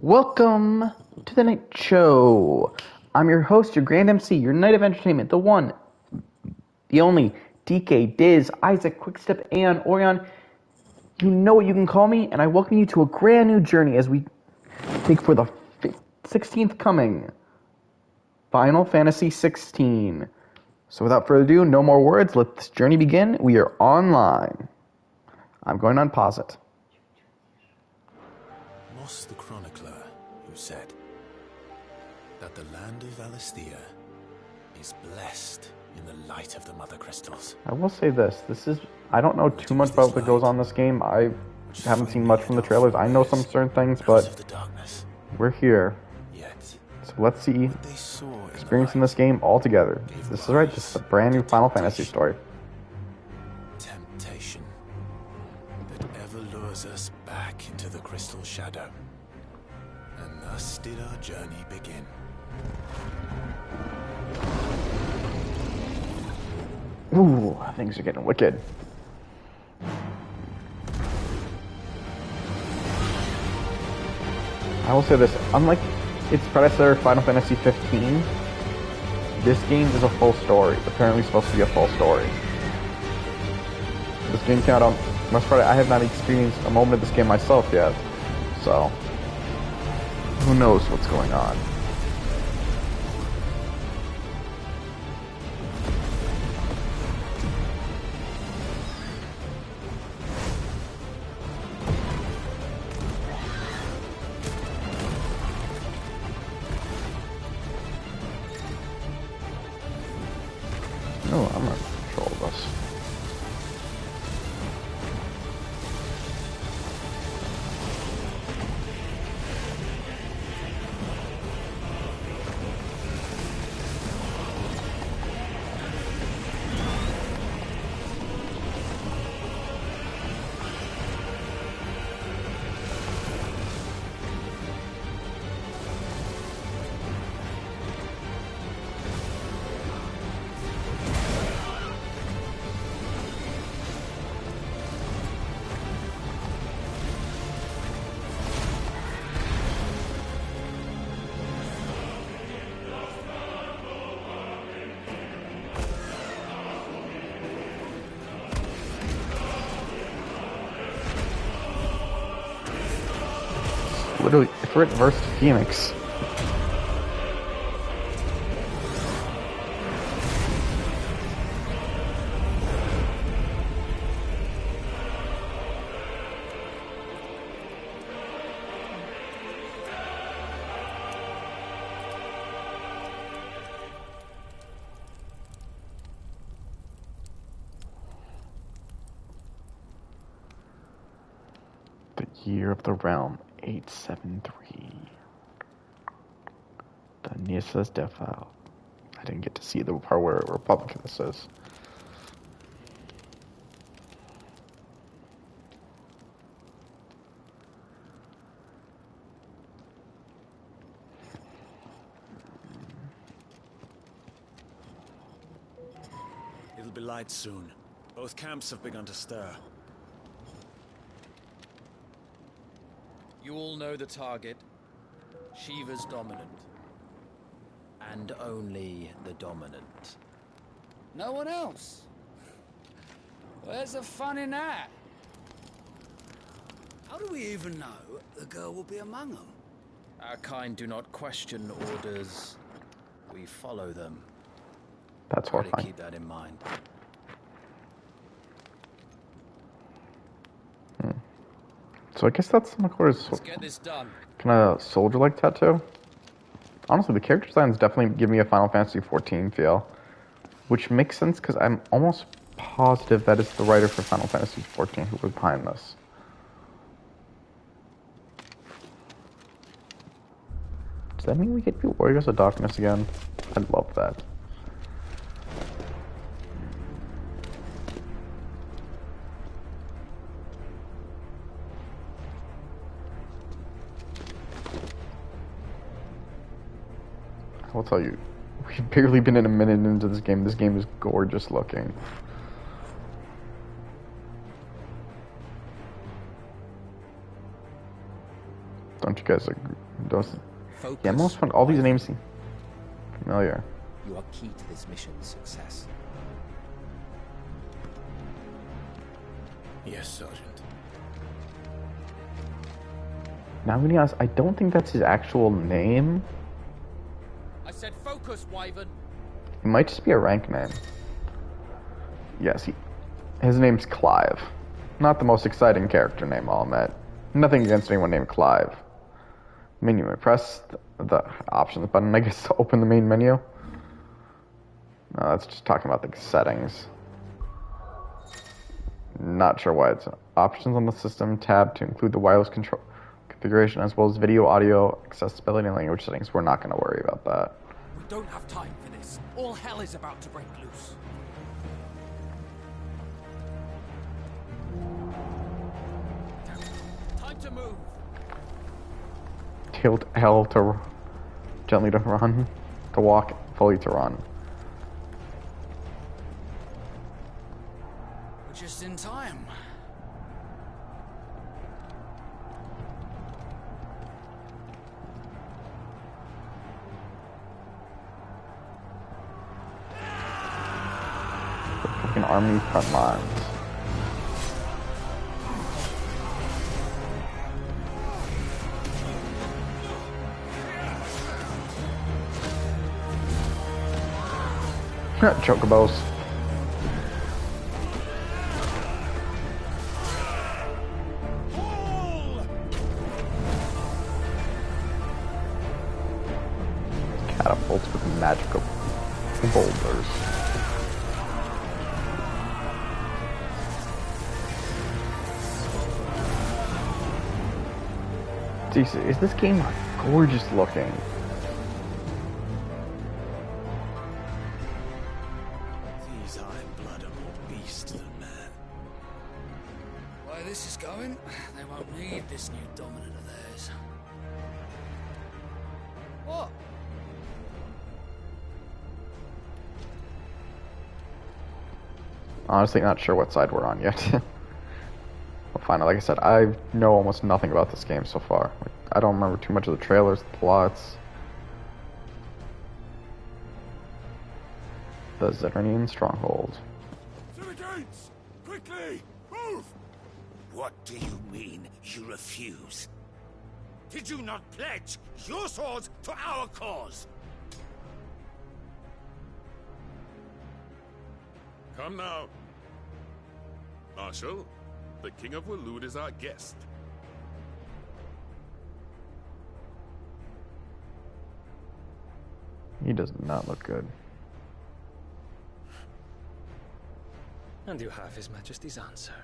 Welcome to the night show. I'm your host, your grand MC, your night of entertainment, the one, the only, DK, Diz, Isaac, Quickstep, and Orion. You know what you can call me, and I welcome you to a brand new journey as we take for the 16th coming, Final Fantasy 16. So without further ado, no more words, let this journey begin. We are online. I'm going to unpause it. Moss the Chronicler, who said that the land of Valisthea is blessed in the light of the Mother Crystals. I will say this I don't know too much about what goes on in this game. I haven't seen much from the trailers. I know some certain things, but we're here. So let's see experiencing this game all together. This is right, this is a brand new Final Fantasy story. Temptation that ever lures us back into the crystal shadow. And thus did our journey begin. Ooh, things are getting wicked. I will say this, unlike its predecessor, Final Fantasy 15, this game is a full story. Apparently supposed to be a full story. This game came out on Most Friday. I have not experienced a moment of this game myself yet, so who knows what's going on. Oh, I'm not in control of this. Literally, Ifrit versus Phoenix. The Year of the Realm, 873. The Nisa's Death File. I didn't get to see the part where Republic this is. It'll be light soon. Both camps have begun to stir. You all know the target. Shiva's dominant. And only the dominant. No one else? Where's the fun in that? How do we even know the girl will be among them? Our kind do not question orders. We follow them. That's Try to horrifying. keep that in mind. So I guess that's Makora's Let's get this done. kind of soldier-like tattoo. Honestly, the character designs definitely give me a Final Fantasy 14 feel, which makes sense because I'm almost positive that it's the writer for Final Fantasy 14 who was behind this. Does that mean we get the Warriors of Darkness again? I'd love that. I'll tell you, we've barely been in a minute into this game. This game is gorgeous looking. Don't you guys agree? Those, Focus. yeah, most fun. All these names seem familiar. You are key to this mission's success. Yes, Sergeant. Now I'm gonna be honest, I don't think that's his actual name. I said focus, Wyvern. It might just be a rank name. Yes, his name's Clive. Not the most exciting character name, I'll admit. Nothing against anyone named Clive. Menu, press the options button, I guess, to open the main menu. No, that's just talking about the settings. Not sure why it's options on the system tab to include the wireless control configuration as well as video, audio, accessibility, and language settings. We're not going to worry about that. We don't have time for this. All hell is about to break loose. Time to move. Tilt L to gently to run, to walk, fully to run. We're just in time. Fucking army front lines. Chocobos. Catapults with magical boulders. Jeez, is this game gorgeous looking? These Ironblood are more beast than man. Why this is going, they won't need this new dominant of theirs. What? Honestly, not sure what side we're on yet. Well, finally, like I said, I know almost nothing about this game so far. Like, I don't remember too much of the trailers, the plots. The Zernian Stronghold. To the gates! Quickly! Move! What do you mean, you refuse? Did you not pledge your swords to our cause? Come now. Marshal, the King of Waloed is our guest. He does not look good. And you have His Majesty's answer.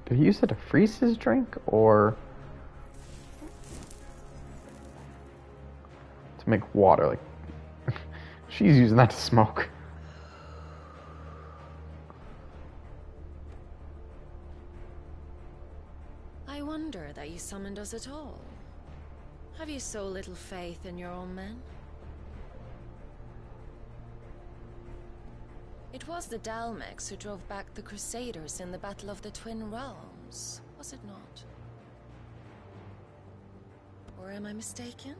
Did he use it to freeze his drink, or to make water? Like, she's using that to smoke. I wonder that you summoned us at all. Have you so little faith in your own men? It was the Dalmex who drove back the Crusaders in the Battle of the Twin Realms, was it not? Or am I mistaken?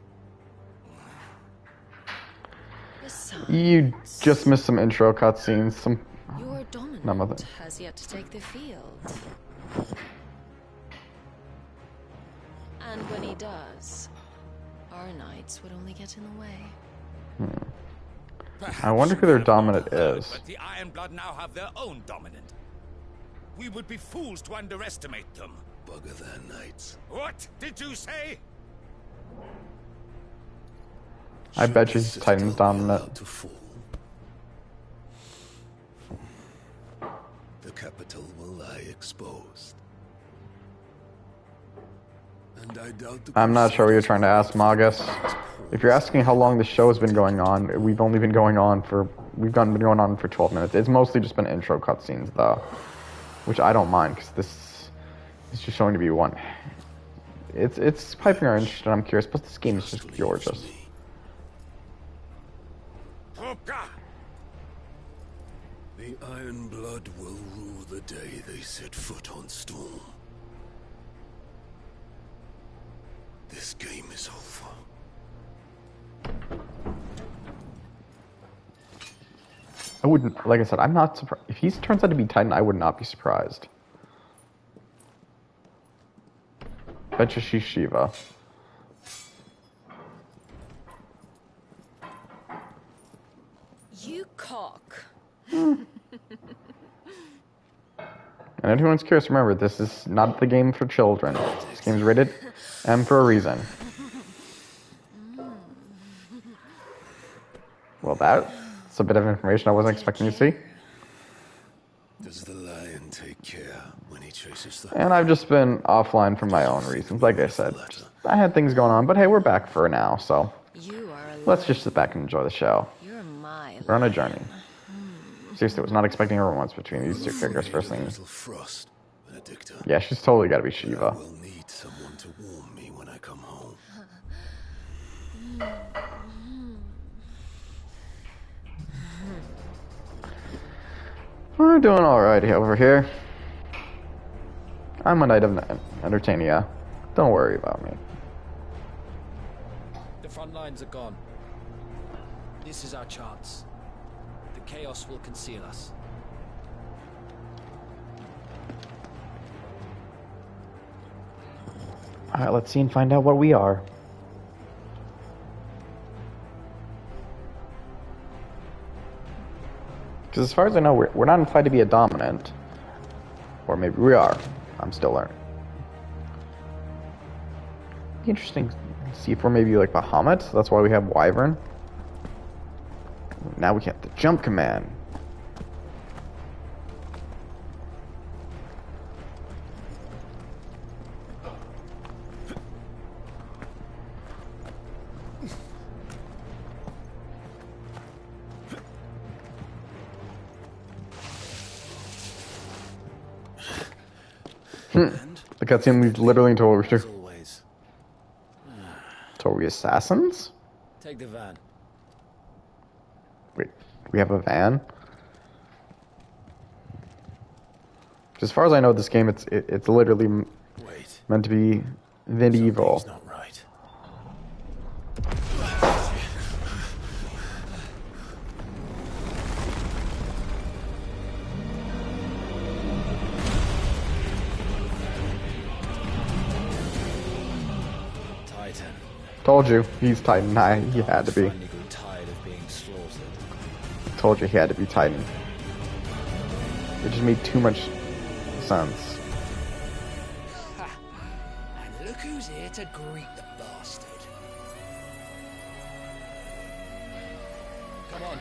Besides, You just missed some intro cutscenes. your None dominant of it. has yet to take the field. And when he does, our knights would only get in the way. I wonder who their dominant is. But the Ironblood now have their own dominant. We would be fools to underestimate them. Bugger their knights. What did you say? I bet you Should the Titan's citadel be dominant. allowed to fall? The capital will lie exposed. And I doubt the I'm not sure what you're trying to ask, Magus. Crusaders' If you're asking how long the show has been going on, we've been going on for 12 minutes. It's mostly just been intro cutscenes, though, which I don't mind because this is just showing to be one. it's piping our interest, and I'm curious, but this game is just gorgeous. The Iron Blood will rule the day they set foot on Storm. This game is over. I wouldn't, like I said, I'm not surprised. If he turns out to be Titan, I would not be surprised. Bet you she's Shiva. You cock. And anyone's curious, remember, this is not the game for children. This game's rated M for a reason. Well, that's a bit of information I wasn't expecting to see. Does the lion take care when he chases the... And I've just been offline for my own reasons. Like I said, I had things going on, but hey, we're back for now, so You are a let's just sit back and enjoy the show. You're my We're on a journey. Seriously, I was not expecting a romance between these two characters first thing. Little frost, Benedicta. Yeah, she's totally got to be I Shiva. will need someone to warm me when I come home. We're doing alright over here. I'm a knight of Entertainia. Don't worry about me. The front lines are gone. This is our chance. The chaos will conceal us. Alright, let's see and find out what we are. Because as far as I know, we're not implied to be a dominant. Or maybe we are. I'm still learning. Be interesting to see if we're maybe like Bahamut. That's why we have Wyvern. Now we have the jump command. The cutscene we've literally told we're As always. told we assassins? Take the van. Wait, we have a van? As far as I know, this game it's literally Wait. meant to be medieval. Something's not right. Titan. Told you, he's Titan. He had to be. Finally grew tired of being slaughtered. Told you he had to be Titan. It just made too much sense. Ha! And look who's here to greet the bastard. Come on.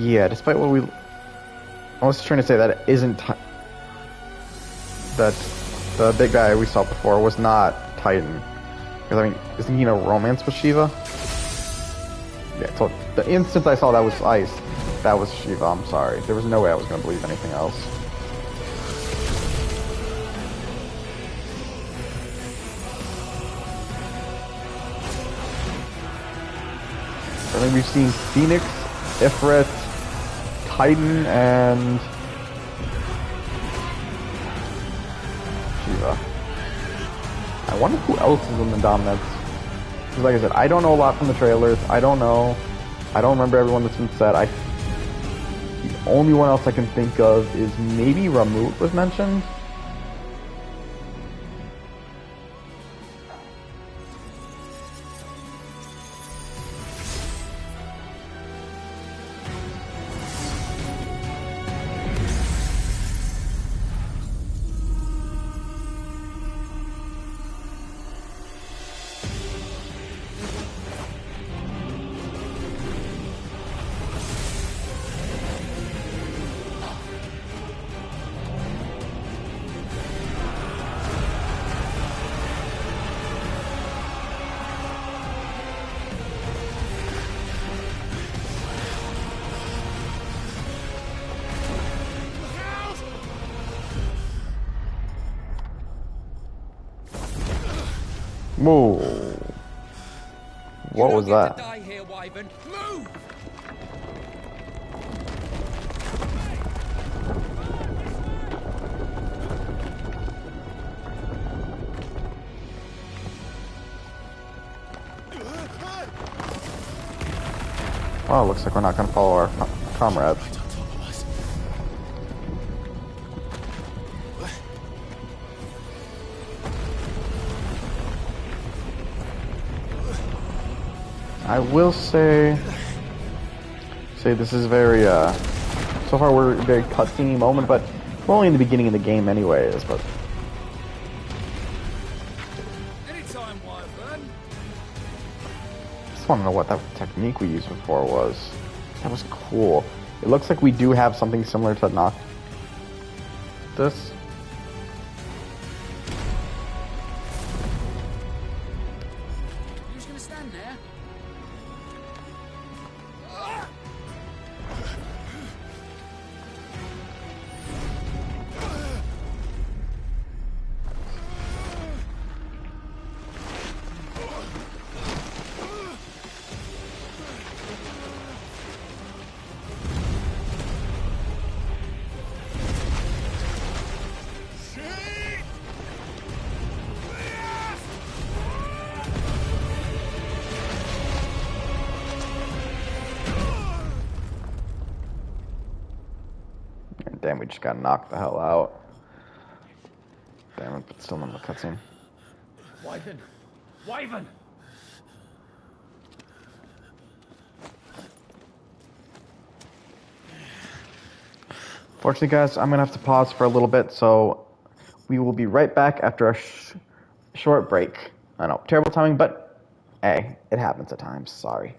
Yeah, despite what I was trying to say that it isn't that the big guy we saw before was not Titan. Because I mean, isn't he in a romance with Shiva? Yeah, so the instant I saw that was Ice, that was Shiva. I'm sorry. There was no way I was going to believe anything else. I think we've seen Phoenix, Ifrit, Titan, and Shiva. I wonder who else is in the dominance. Because like I said, I don't know a lot from the trailers. I don't remember everyone that's been said. The only one else I can think of is maybe Ramut was mentioned. Whoa. What was You don't get that? to die here, Wyvern. Move! Well, looks like we're not going to follow our comrades. Right on top of us. I will say this is very, so far we're a very cutscene moment, but we're only in the beginning of the game anyways, but Anytime, Wyvern. just want to know what that technique we used before was. That was cool. It looks like we do have something similar to knock this. You're just gonna stand there? Damn, we just got knocked the hell out. Damn it, but still in the cutscene. Wyvern! Wyvern! Fortunately, guys, I'm going to have to pause for a little bit, so we will be right back after a short break. I know, terrible timing, but hey, it happens at times. Sorry.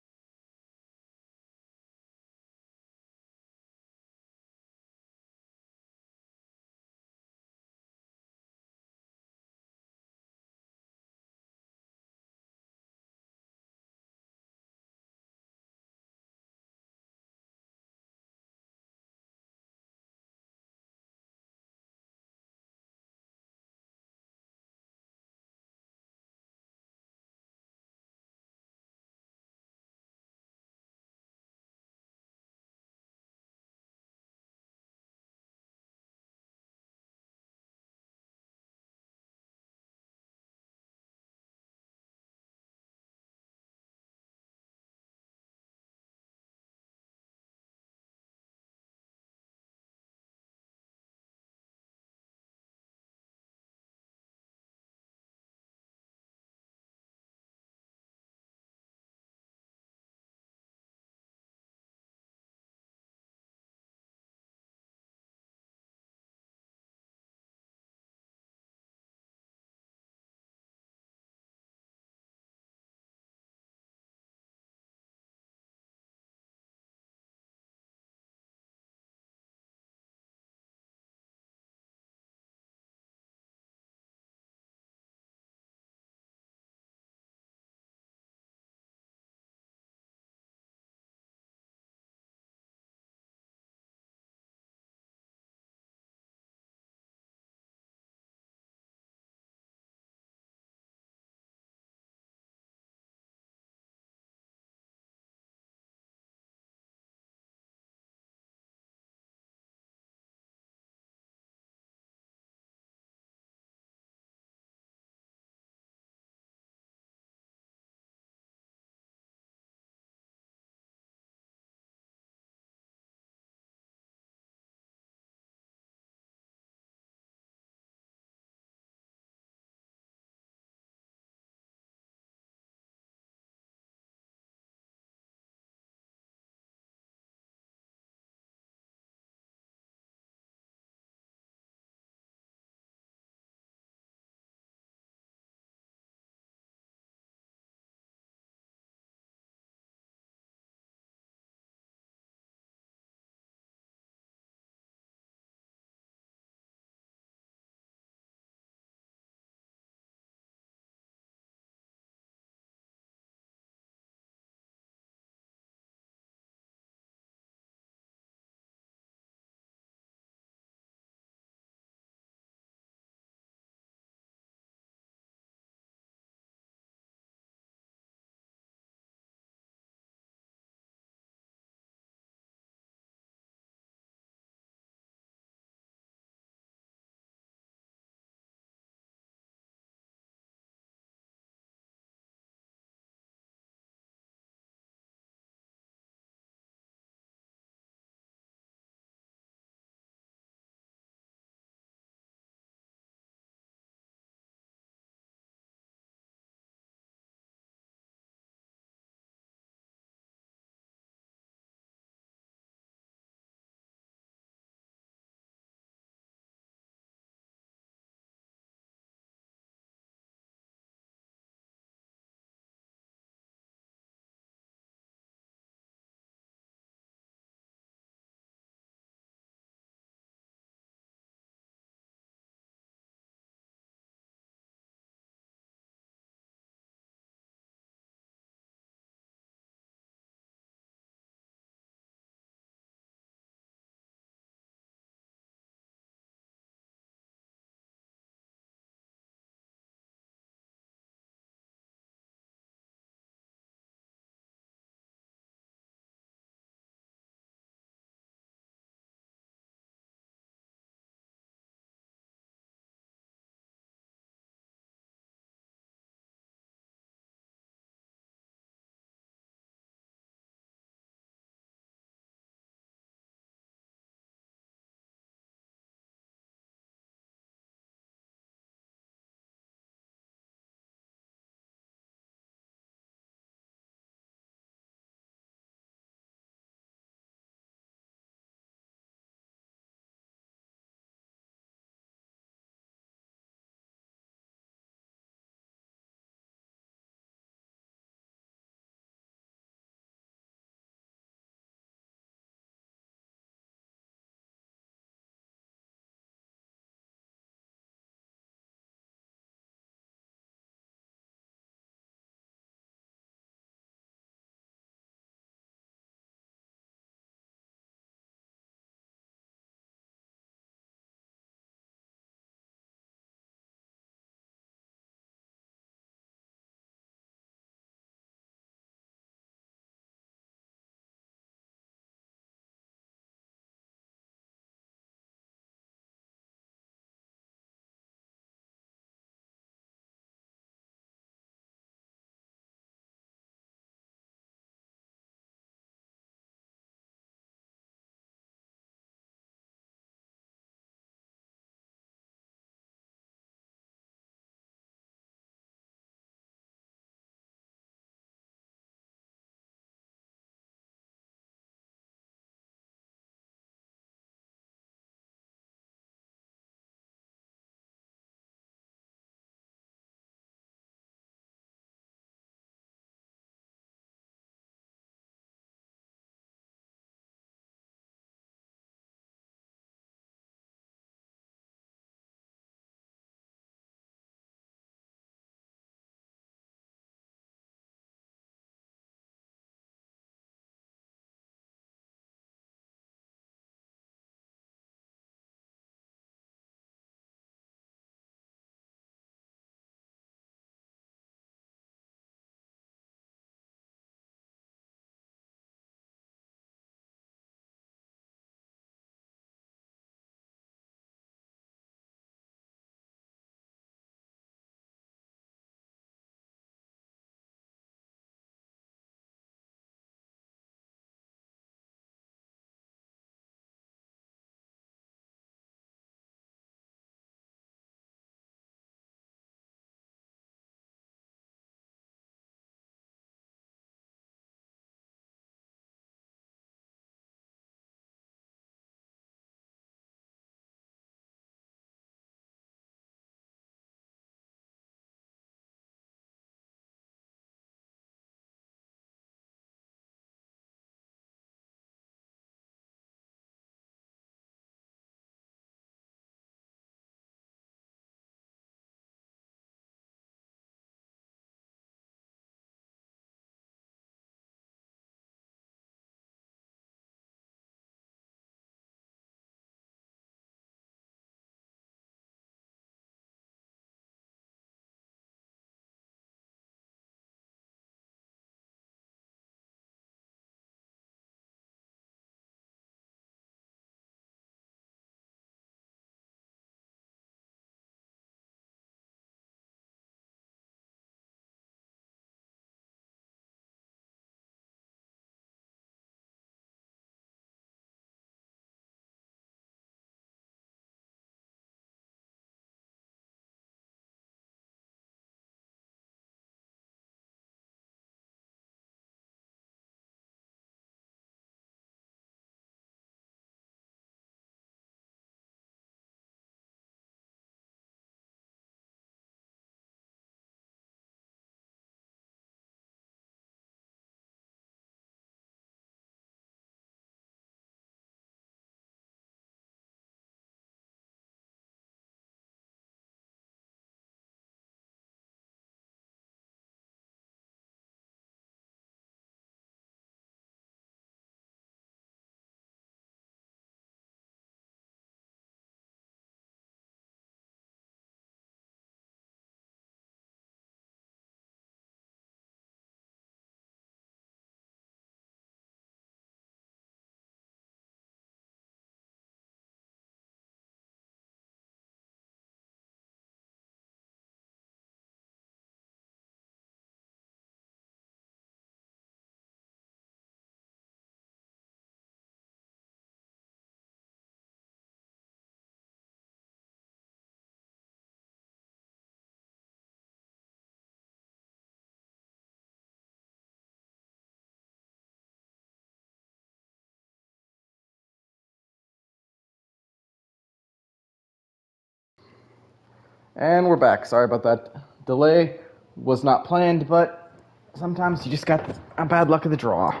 And we're back. Sorry about that delay. Was not planned, but sometimes you just got a bad luck of the draw.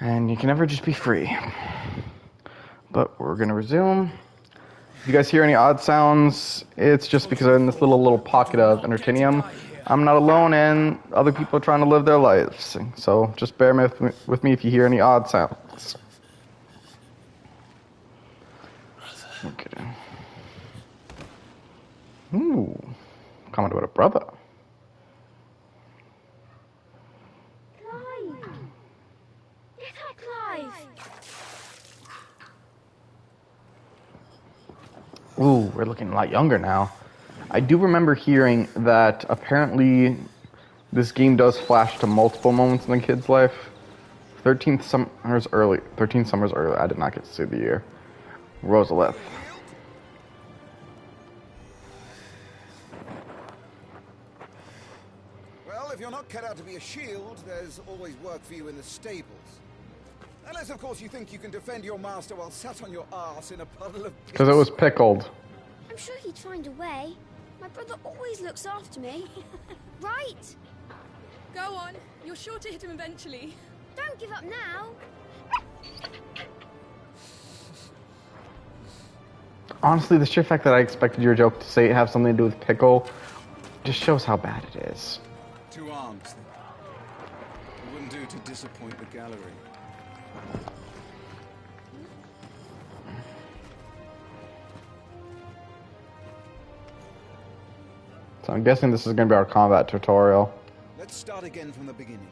And you can never just be free. But we're going to resume. If you guys hear any odd sounds, it's just because I'm in this little pocket of entertainium. I'm not alone, and other people are trying to live their lives. So just bear with me if you hear any odd sounds. Okay. Ooh, coming with a brother. Clive! Get up, Clive! Ooh, we're looking a lot younger now. I do remember hearing that apparently this game does flash to multiple moments in the kid's life. 13 summers early. I did not get to see the year. Rosalith. Well, if you're not cut out to be a shield, there's always work for you in the stables. Unless, of course, you think you can defend your master while sat on your arse in a puddle of piss. Because it was pickled. I'm sure he'd find a way. My brother always looks after me. Right? Go on. You're sure to hit him eventually. Don't give up now. Honestly, the sheer fact that I expected your joke to say have something to do with pickle just shows how bad it is. 2 arms, then. It wouldn't do to disappoint the gallery. So I'm guessing this is going to be our combat tutorial. Let's start again from the beginning.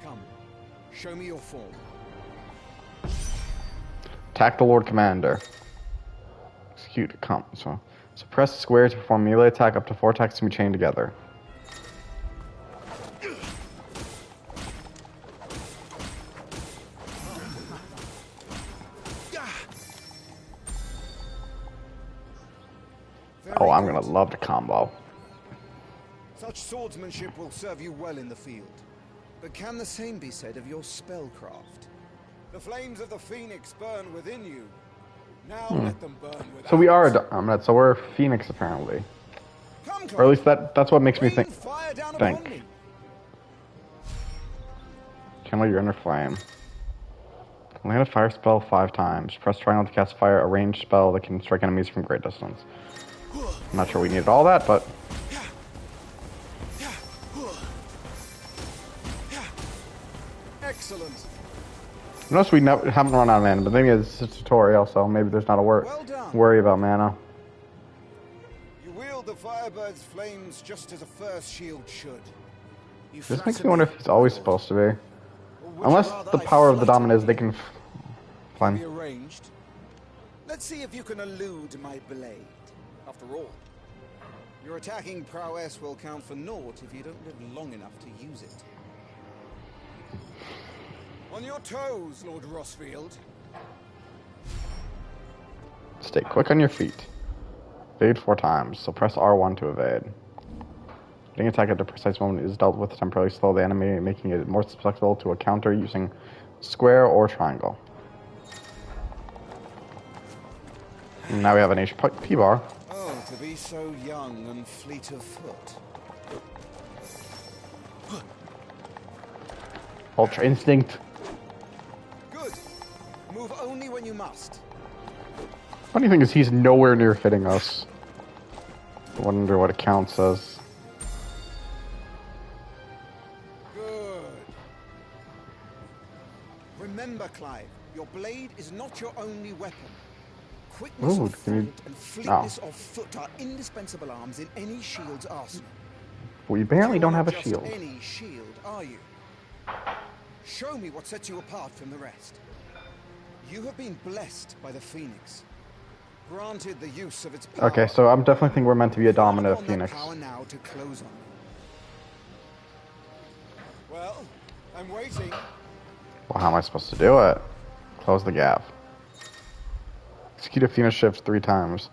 Come, show me your form. Attack the Lord Commander. Execute. So press square to perform melee attack. Up to 4 attacks can be chained together. Oh, I'm going to love the combo. Such swordsmanship will serve you well in the field. But can the same be said of your spellcraft? The flames of the Phoenix burn within you. Now let them burn without. So we are a dominant, so we're a Phoenix apparently. Or at least that's what makes me think. Channel your inner flame. Land a fire spell 5 times. Press triangle to cast fire, a ranged spell that can strike enemies from great distance. I'm not sure we needed all that, but... Excellent. Notice we haven't run out of mana, but maybe it's a tutorial, so maybe there's not a worry about mana. You wield the Firebird's flames just as a first shield should. This makes me wonder if he's always supposed to be. Unless the power of the dominant is they can flame. Let's see if you can elude my blade. After all, your attacking prowess will count for naught if you don't live long enough to use it. On your toes, Lord Rossfield. Stay quick on your feet. Evade 4 times, so press R1 to evade. Getting attack at a precise moment is dealt with to temporarily slow the enemy, making it more susceptible to a counter using square or triangle. And now we have an HP bar. Oh, to be so young and fleet of foot. Ultra Instinct. Good. Move only when you must. Funny thing is he's nowhere near hitting us. I wonder what it counts as. Good. Remember, Clive, your blade is not your only weapon. Quickness of thought and fleetness of foot are indispensable arms in any shield's arsenal. We apparently don't have a shield. Any shield, are you? Show me what sets you apart from the rest. You have been blessed by the Phoenix. Granted the use of its power. Okay, so I'm definitely think we're meant to be a dominant Phoenix. Power now to close on me. Well, I'm waiting. Well, how am I supposed to do it? Close the gap. Execute a Phoenix shift 3 times.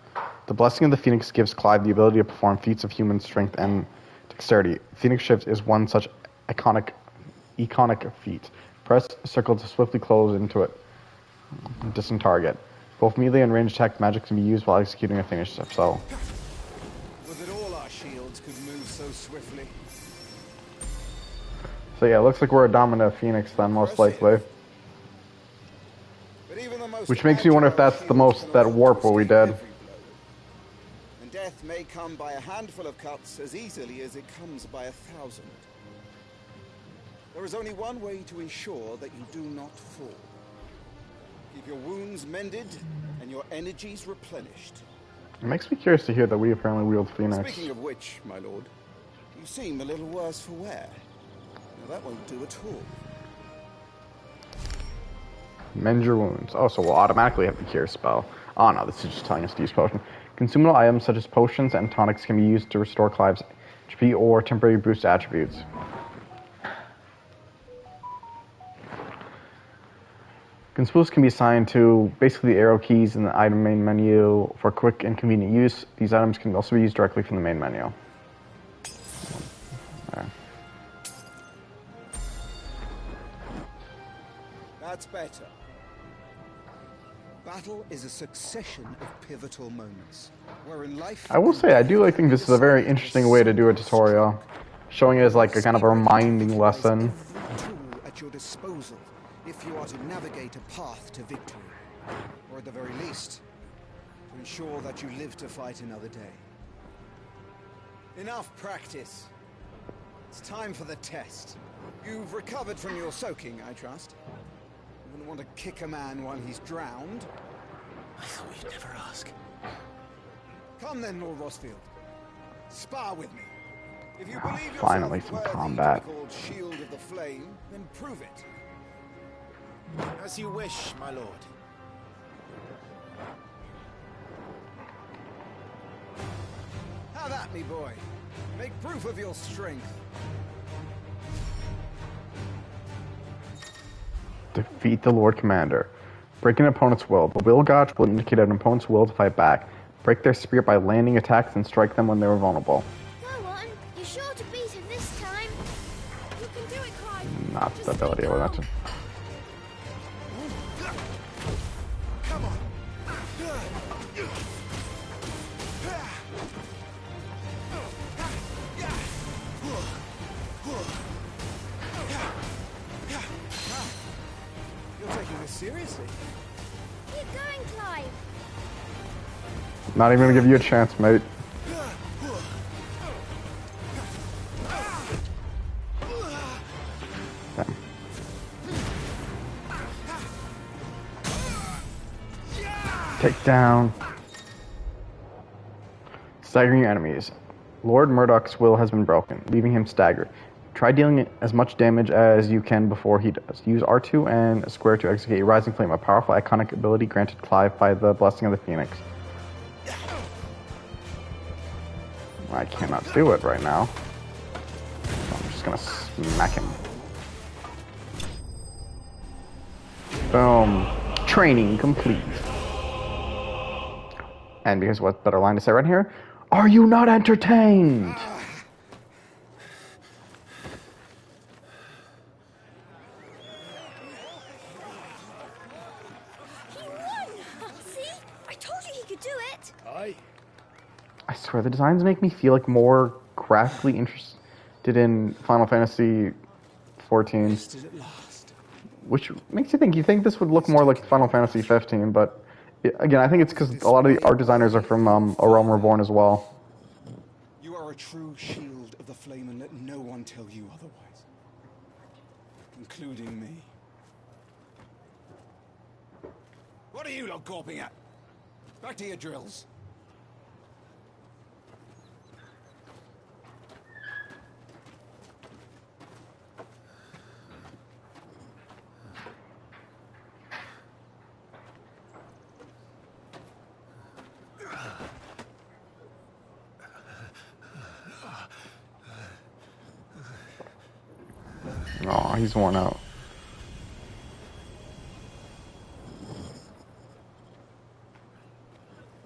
The blessing of the Phoenix gives Clive the ability to perform feats of human strength and dexterity. Phoenix shift is one such iconic feat. Press circle to swiftly close into it. Distant target. Both melee and ranged attack magic can be used while executing a finished spell. Was it all our shields could move so swiftly? So yeah, it looks like we're a Domina Phoenix then, most likely. But even the most Which makes me wonder if that's the most that warp what we did. And death may come by a handful of cuts as easily as it comes by 1,000. There is only one way to ensure that you do not fall. Keep your wounds mended and your energies replenished. It makes me curious to hear that we apparently wield Phoenix. Speaking of which, my lord, you seem a little worse for wear. Now that won't do at all. Mend your wounds. Oh, so we'll automatically have the cure spell. Oh no, this is just telling us to use potion. Consumable items such as potions and tonics can be used to restore Clive's HP or temporarily boost attributes. Consumables can be assigned to basically the arrow keys in the item main menu for quick and convenient use. These items can also be used directly from the main menu. There. That's better. Battle is a succession of pivotal moments, where in life... I will say, I do think this is a very interesting way to do a tutorial. Showing it as like a kind of a reminding lesson. Tool at your disposal if you are to navigate a path to victory. Or at the very least, to ensure that you live to fight another day. Enough practice. It's time for the test. You've recovered from your soaking, I trust. You wouldn't want to kick a man while he's drowned. I thought you'd never ask. Come then, Lord Rosfield. Spar with me. If you believe yourself Finally, some worthy combat. to be called Shield of the Flame, then prove it. As you wish, my lord. Have at me, boy. Make proof of your strength. Defeat the Lord Commander. Break an opponent's will. The will gauge will indicate an opponent's will to fight back. Break their spirit by landing attacks and strike them when they are vulnerable. Go on. You're sure to beat him this time. You can do it, Clive. Not the ability I would mention. Come on. You're taking this seriously. Keep going, Clive. Not even gonna give you a chance, mate. Damn. Take down. Staggering enemies. Lord Murdoch's will has been broken, leaving him staggered. Try dealing as much damage as you can before he does. Use R2 and square to execute a Rising Flame, a powerful iconic ability granted Clive by the Blessing of the Phoenix. I cannot do it right now. So I'm just gonna smack him. Boom. Training complete. And because what better line to say right here? Are you not entertained? He won! See? I told you he could do it. Aye. I swear, the designs make me feel like more graphically interested in Final Fantasy XIV. Which makes you think this would look more like Final Fantasy 15, but again, I think it's because a lot of the art designers are from A Realm Reborn as well. You are a true shield of the flame, and let no one tell you otherwise. Including me. What are you lot gawping at? Back to your drills. Oh, he's worn out.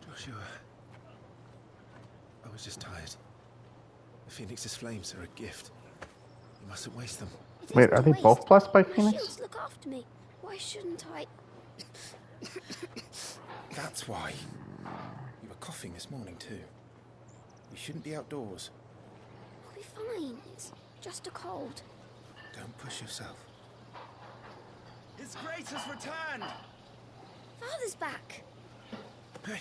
Joshua. I was just tired. The Phoenix's flames are a gift. You mustn't waste them. It Wait, isn't are a they waste. both blessed by My Phoenix? shields look after me. Why shouldn't I? That's why. You were coughing this morning too. You shouldn't be outdoors. I'll be fine. It's just a cold. Don't push yourself. His Grace has returned! Father's back. Hey.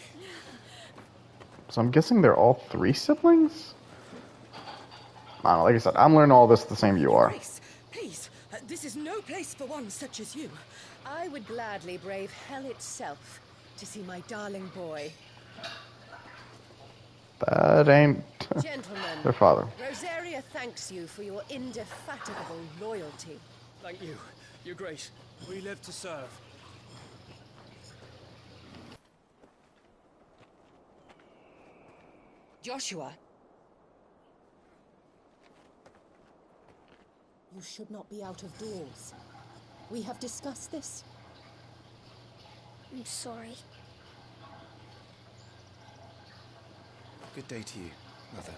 So I'm guessing they're all 3 siblings? I don't know, like I said, I'm learning all this the same you are. Grace, please, this is no place for one such as you. I would gladly brave hell itself to see my darling boy. That ain't Gentlemen, their father. Rosaria thanks you for your indefatigable loyalty. Thank you, Your Grace. We live to serve. Joshua. You should not be out of doors. We have discussed this. I'm sorry. Good day to you, Mother.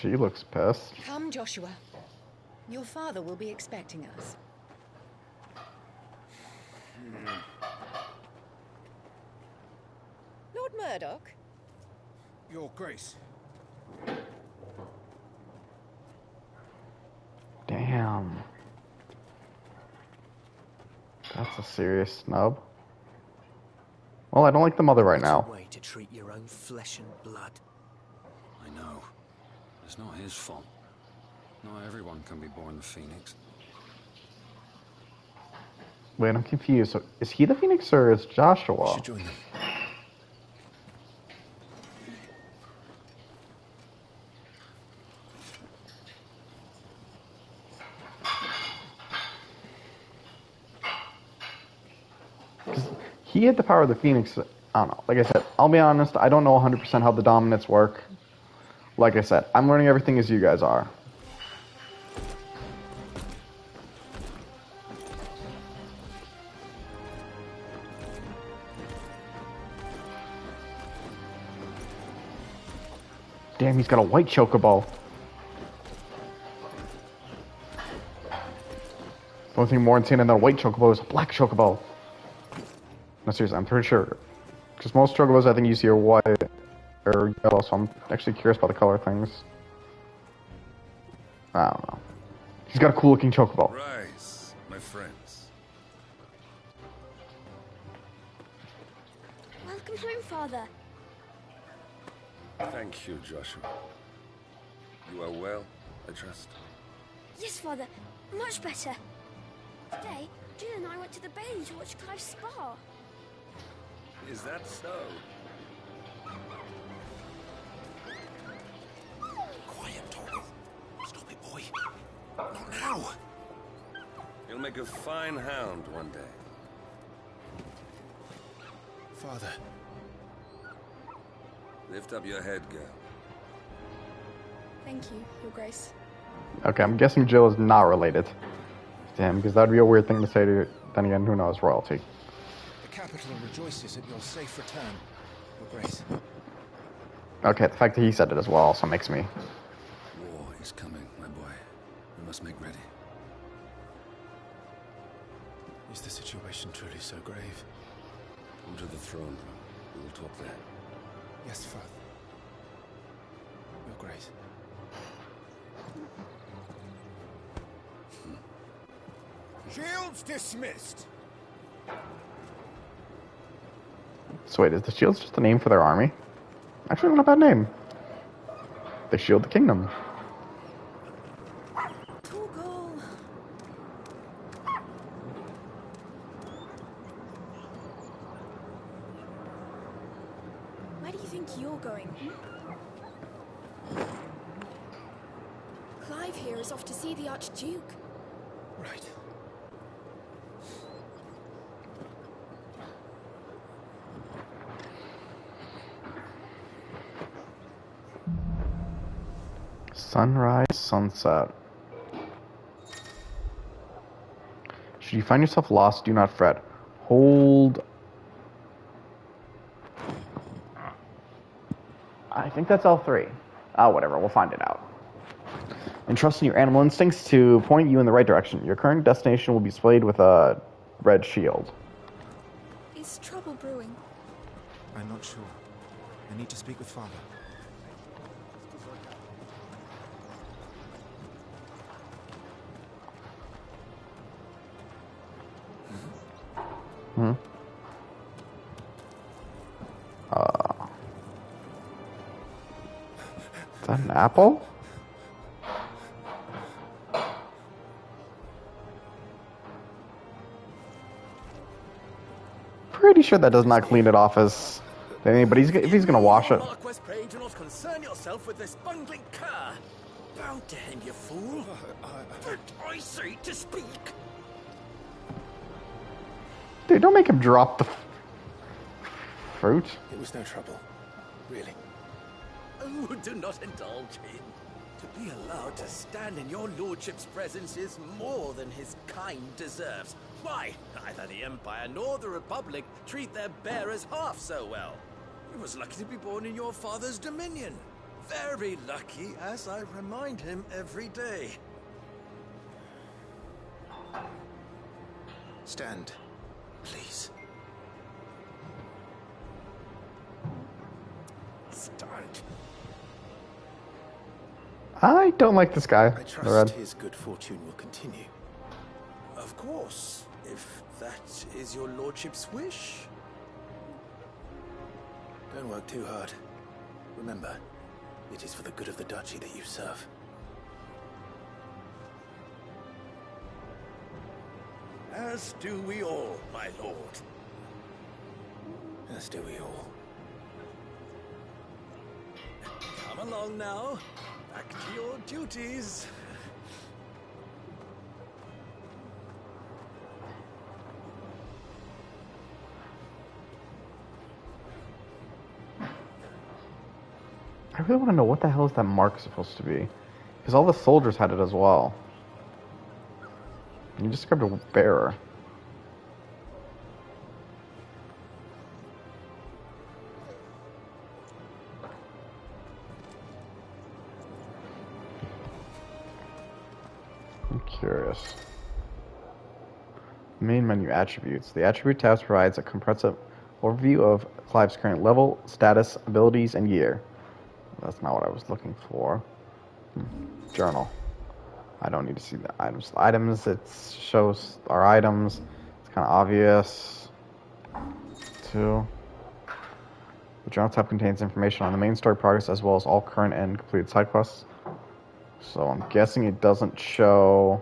She looks pissed. Come, Joshua. Your father will be expecting us. Lord Murdoch? Your Grace. Damn. That's a serious snub. Well, I don't like the mother right now. It's a way to treat your own flesh and blood. I know. It's not his fault. Not everyone can be born the Phoenix. Wait, I'm confused. So, is he the Phoenix or is Joshua? We should join them. He had the power of the Phoenix. I don't know. Like I said, I'll be honest, I don't know 100% how the dominants work. Like I said, I'm learning everything as you guys are. Damn, he's got a white chocobo. The only thing more insane than a white chocobo is a black chocobo. No, seriously, I'm pretty sure. Because most chocobos I think you see are white or yellow, so I'm actually curious about the color things. I don't know. He's got a cool looking chocobo. Rise, my friends. Welcome home, Father. Thank you, Joshua. You are well, I trust. Yes, Father. Much better. Today, Jill and I went to the bailey to watch Clive's spa. Is that so? Quiet, Torgal. Stop it, boy. Not now. You'll make a fine hound one day. Father. Lift up your head, girl. Thank you, Your Grace. Okay, I'm guessing Jill is not related to him, because that would be a weird thing to say to, then again, who knows, royalty. The capital rejoices at your safe return, Your Grace. Okay, the fact that he said it as well also makes me... War is coming, my boy. We must make ready. Is the situation truly so grave? Come to the throne room. We will talk there. Yes, Father. Your Grace. Shields dismissed. So wait, is the Shields just a name for their army? Actually, not a bad name. They shield the kingdom. Torgal. Where do you think you're going? Clive here is off to see the Archduke. Right. Sunrise, sunset. Should you find yourself lost, do not fret. Hold... I think that's L3. Oh, whatever, we'll find it out. and trust in your animal instincts to point you in the right direction. Your current destination will be displayed with a red shield. Is trouble brewing? I'm not sure. I need to speak with Father. Hmm? Is that an apple? Pretty sure that does not clean it off as anything, but if he's gonna wash it. Marquess, pray do not concern yourself with this bungling cur. Bow to him, you fool. But I say to speak. Dude, don't make him drop the fruit. It was no trouble. Really. Oh, do not indulge him. To be allowed to stand in your lordship's presence is more than his kind deserves. Why, neither the Empire nor the Republic treat their bearers half so well. He was lucky to be born in your father's dominion. Very lucky, as I remind him every day. Stand, please. Stand. I don't like this guy. I trust his good fortune will continue. Of course, if that is your lordship's wish. Don't work too hard. Remember, it is for the good of the duchy that you serve. As do we all, my lord. As do we all. Come along now. Back to your duties. I really want to know what the hell is that mark supposed to be? Because all the soldiers had it as well. You described a bearer. I'm curious. Main menu attributes. The attribute tab provides a comprehensive overview of Clive's current level, status, abilities, and gear. That's not what I was looking for. Journal. I don't need to see the items. Items, it shows our items. It's kind of obvious. 2. The journal tab contains information on the main story progress as well as all current and completed side quests. So I'm guessing it doesn't show...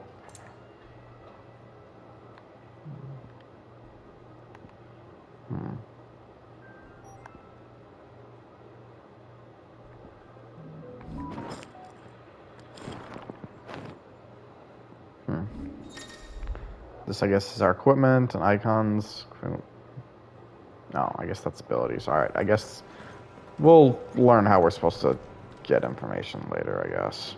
This, I guess, is our equipment and icons. No, I guess that's abilities. Alright, I guess we'll learn how we're supposed to get information later, I guess.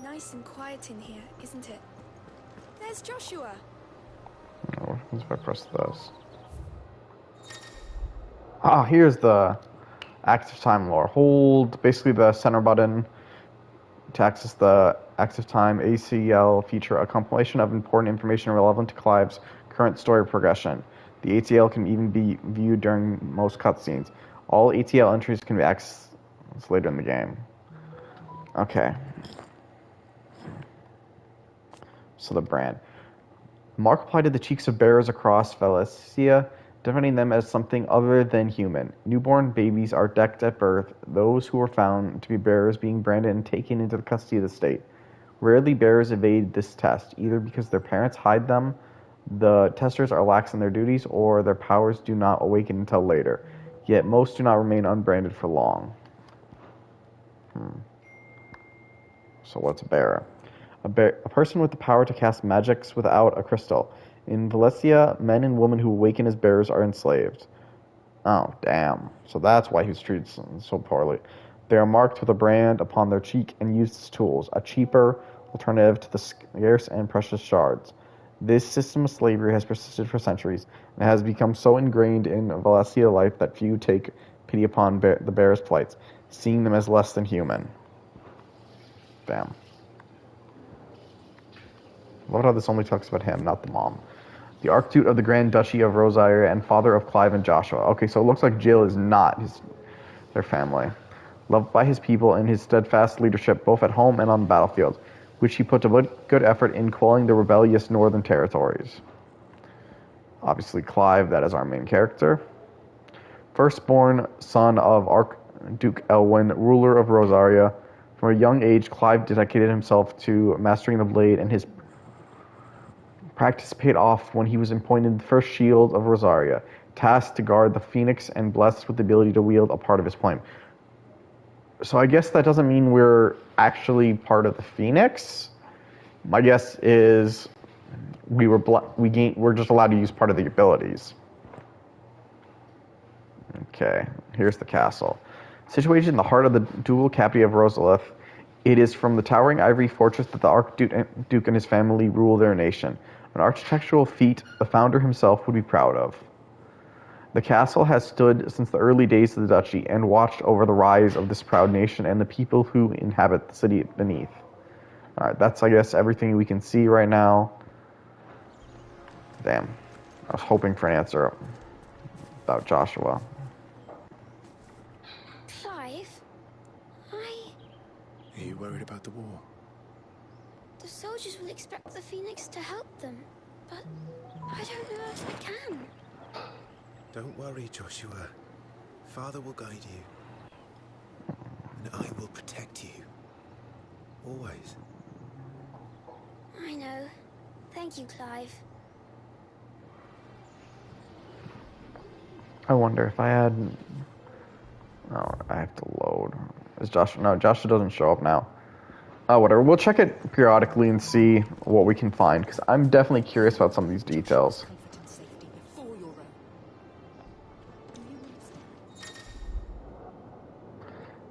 Nice and quiet in here, isn't it? There's Joshua. What happens if I press this? Ah, here's the active time lore. Hold basically the center button to access the active time ACL feature, a compilation of important information relevant to Clive's current story progression. The ATL can even be viewed during most cutscenes. All ATL entries can be accessed later in the game. Okay. So the brand. Mark applied to the cheeks of bearers across Valencia, defining them as something other than human. Newborn babies are decked at birth, those who are found to be bearers being branded and taken into the custody of the state. Rarely bearers evade this test, either because their parents hide them, the testers are lax in their duties, or their powers do not awaken until later. Yet most do not remain unbranded for long. So what's a bearer? A person with the power to cast magics without a crystal. In Valencia, men and women who awaken as bearers are enslaved. Oh, damn. So that's why he was treated so poorly. They are marked with a brand upon their cheek and used as tools, a cheaper alternative to the scarce and precious shards. This system of slavery has persisted for centuries and has become so ingrained in Valencia life that few take pity upon the bear's plights, seeing them as less than human. Damn. Love how this only talks about him, not the mom. The Archduke of the Grand Duchy of Rosaria and father of Clive and Joshua. Okay, so it looks like Jill is not their family. Loved by his people and his steadfast leadership both at home and on the battlefield, which he put to good effort in quelling the rebellious northern territories. Obviously Clive, that is our main character. Firstborn son of Archduke Elwyn, ruler of Rosaria. From a young age, Clive dedicated himself to mastering the blade, and his practice paid off when he was appointed the first shield of Rosaria, tasked to guard the Phoenix and blessed with the ability to wield a part of his flame. So I guess that doesn't mean we're actually part of the Phoenix. My guess is we're just allowed to use part of the abilities. Okay, here's the castle. Situated in the heart of the dual capital of Rosalith, it is from the towering ivory fortress that the Archduke and his family rule their nation, an architectural feat the founder himself would be proud of. The castle has stood since the early days of the duchy and watched over the rise of this proud nation and the people who inhabit the city beneath. Alright, that's, I guess, everything we can see right now. Damn. I was hoping for an answer about Joshua. Clive? Are you worried about the war? The soldiers will expect the Phoenix to help them, but I don't know if I can. Don't worry, Joshua. Father will guide you. And I will protect you. Always. I know. Thank you, Clive. I wonder if I had... Oh, I have to load. Is Joshua... No, Joshua doesn't show up now. Oh, whatever. We'll check it periodically and see what we can find, because I'm definitely curious about some of these details.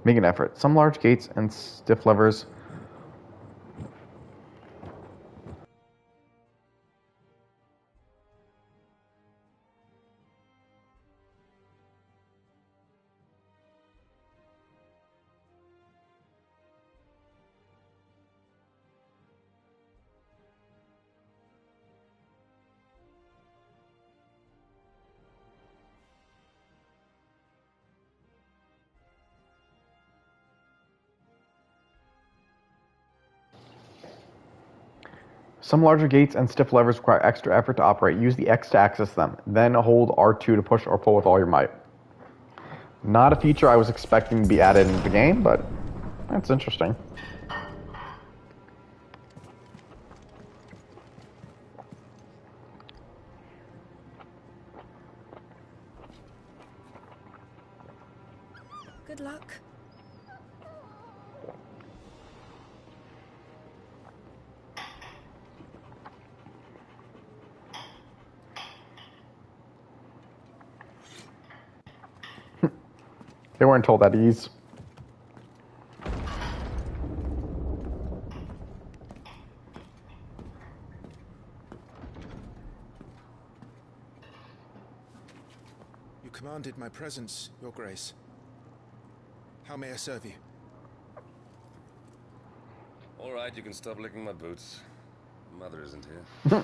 Make an effort. Some large gates and stiff levers. Some larger gates and stiff levers require extra effort to operate. Use the X to access them. Then hold R2 to push or pull with all your might. Not a feature I was expecting to be added into the game, but that's interesting. Good luck. They weren't told at ease. You commanded my presence, Your Grace. How may I serve you? All right, you can stop licking my boots. Mother isn't here.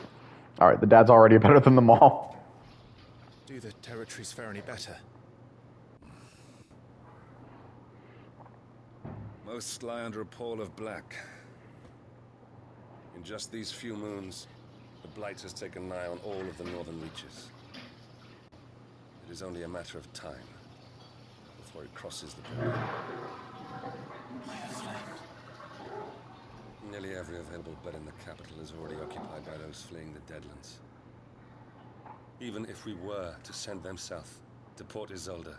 Alright, the dad's already better than them all. Do the territories fare any better? Most lie under a pall of black. In just these few moons, the Blight has taken nigh on all of the northern reaches. It is only a matter of time before it crosses the border. Nearly every available bed in the capital is already occupied by those fleeing the Deadlands. Even if we were to send them south, to Port Isolde,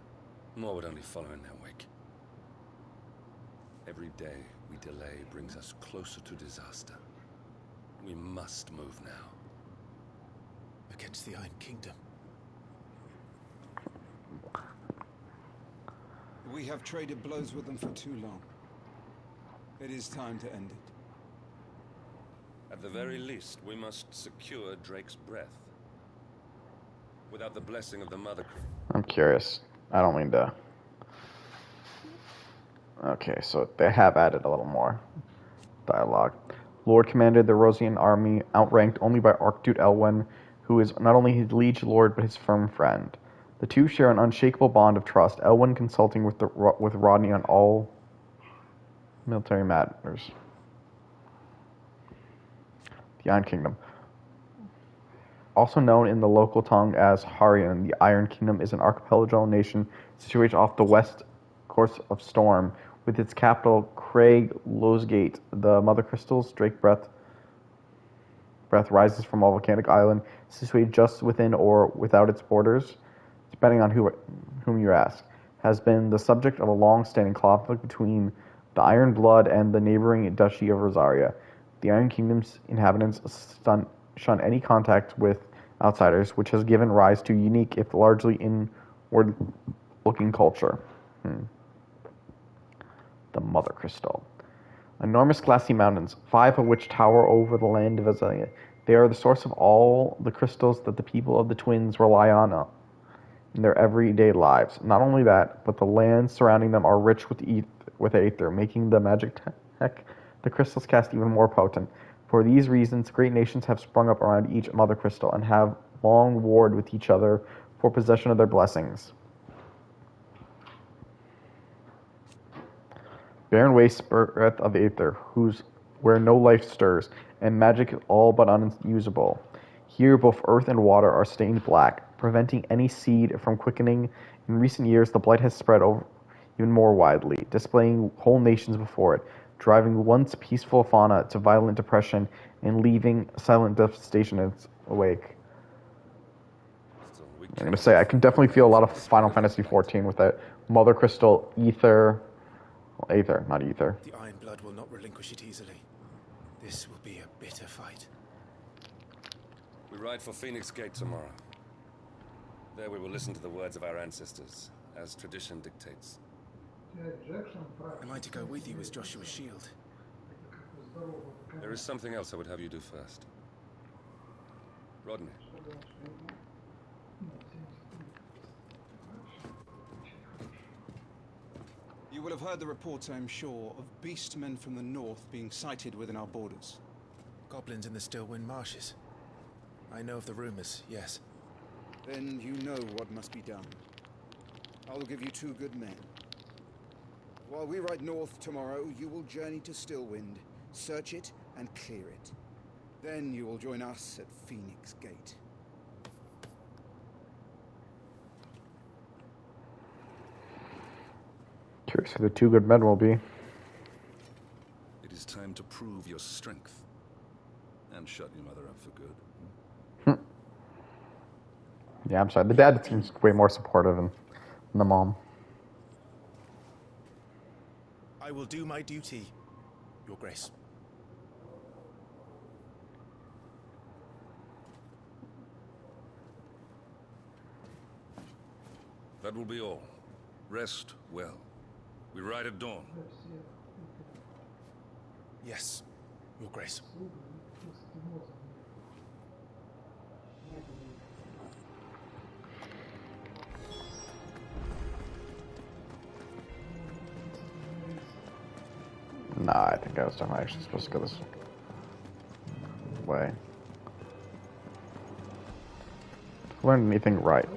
more would only follow in their wake. Every day we delay brings us closer to disaster. We must move now. Against the Iron Kingdom. We have traded blows with them for too long. It is time to end it. At the very least, we must secure Drake's breath. Without the blessing of the Mother... I'm curious. I don't mean to Okay, so they have added a little more dialogue. Lord commanded the Rosian army, outranked only by Archduke Elwyn, who is not only his liege lord but his firm friend. The two share an unshakable bond of trust, Elwyn consulting with Rodney on all military matters. The Iron Kingdom. Also known in the local tongue as Harian, the Iron Kingdom is an archipelago nation situated off the west coast of Storm, with its capital Craig Losgate. The Mother Crystal's Drake breath rises from a volcanic island situated just within or without its borders, depending on whom you ask, has been the subject of a long-standing conflict between the Iron Blood and the neighboring Duchy of Rosaria. The Iron Kingdom's inhabitants shun any contact with outsiders, which has given rise to unique, if largely inward-looking culture. The Mother Crystal. Enormous glassy mountains, 5 of which tower over the land of Azalea. They are the source of all the crystals that the people of the Twins rely on in their everyday lives. Not only that, but the lands surrounding them are rich with aether, making the magic tech the crystals cast even more potent. For these reasons, great nations have sprung up around each Mother Crystal and have long warred with each other for possession of their blessings. Barren waste breath of aether, where no life stirs, and magic is all but unusable. Here both earth and water are stained black, preventing any seed from quickening. In recent years, the blight has spread even more widely, displaying whole nations before it, driving once peaceful fauna to violent depression and leaving silent devastation in its wake. I'm going to say, I can definitely feel a lot of Final Fantasy XIV with that Mother Crystal, Aether, not Ether. The Iron Blood will not relinquish it easily. This will be a bitter fight. We ride for Phoenix Gate tomorrow. There we will listen to the words of our ancestors, as tradition dictates. Am I to go with you as Joshua's shield? There is something else I would have you do first. Rodney. You will have heard the reports, I am sure, of beastmen from the north being sighted within our borders. Goblins in the Stillwind marshes. I know of the rumors, yes. Then you know what must be done. I will give you 2 good men. While we ride north tomorrow, you will journey to Stillwind, search it, and clear it. Then you will join us at Phoenix Gate. Curious who the 2 good men will be. It is time to prove your strength and shut your mother up for good. Yeah, I'm sorry. The dad seems way more supportive than the mom. I will do my duty, Your Grace. That will be all. Rest well. We ride at dawn. Yes, Your Grace. Nah, I think I was definitely actually supposed to go this way. Learn anything right.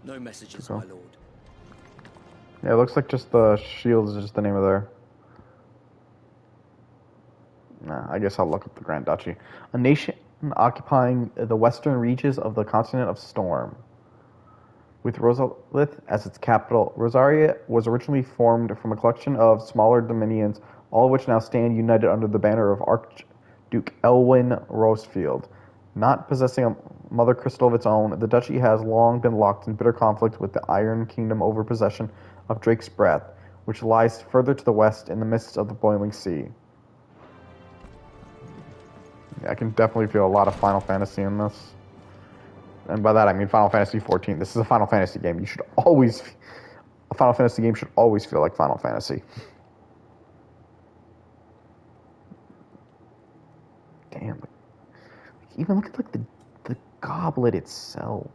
No messages, my lord. Yeah, it looks like just the shield is just the name of their... Nah, I guess I'll look up the Grand Duchy. A nation occupying the western reaches of the continent of Storm. With Rosalith as its capital, Rosaria was originally formed from a collection of smaller dominions, all of which now stand united under the banner of Archduke Elwyn Rosefield. Not possessing a mother crystal of its own, the duchy has long been locked in bitter conflict with the Iron Kingdom over possession of Drake's Breath, which lies further to the west in the midst of the boiling sea. Yeah, I can definitely feel a lot of Final Fantasy in this. And by that I mean Final Fantasy XIV. This is a Final Fantasy game. A Final Fantasy game should always feel like Final Fantasy. Damn. Even look at like the goblet itself.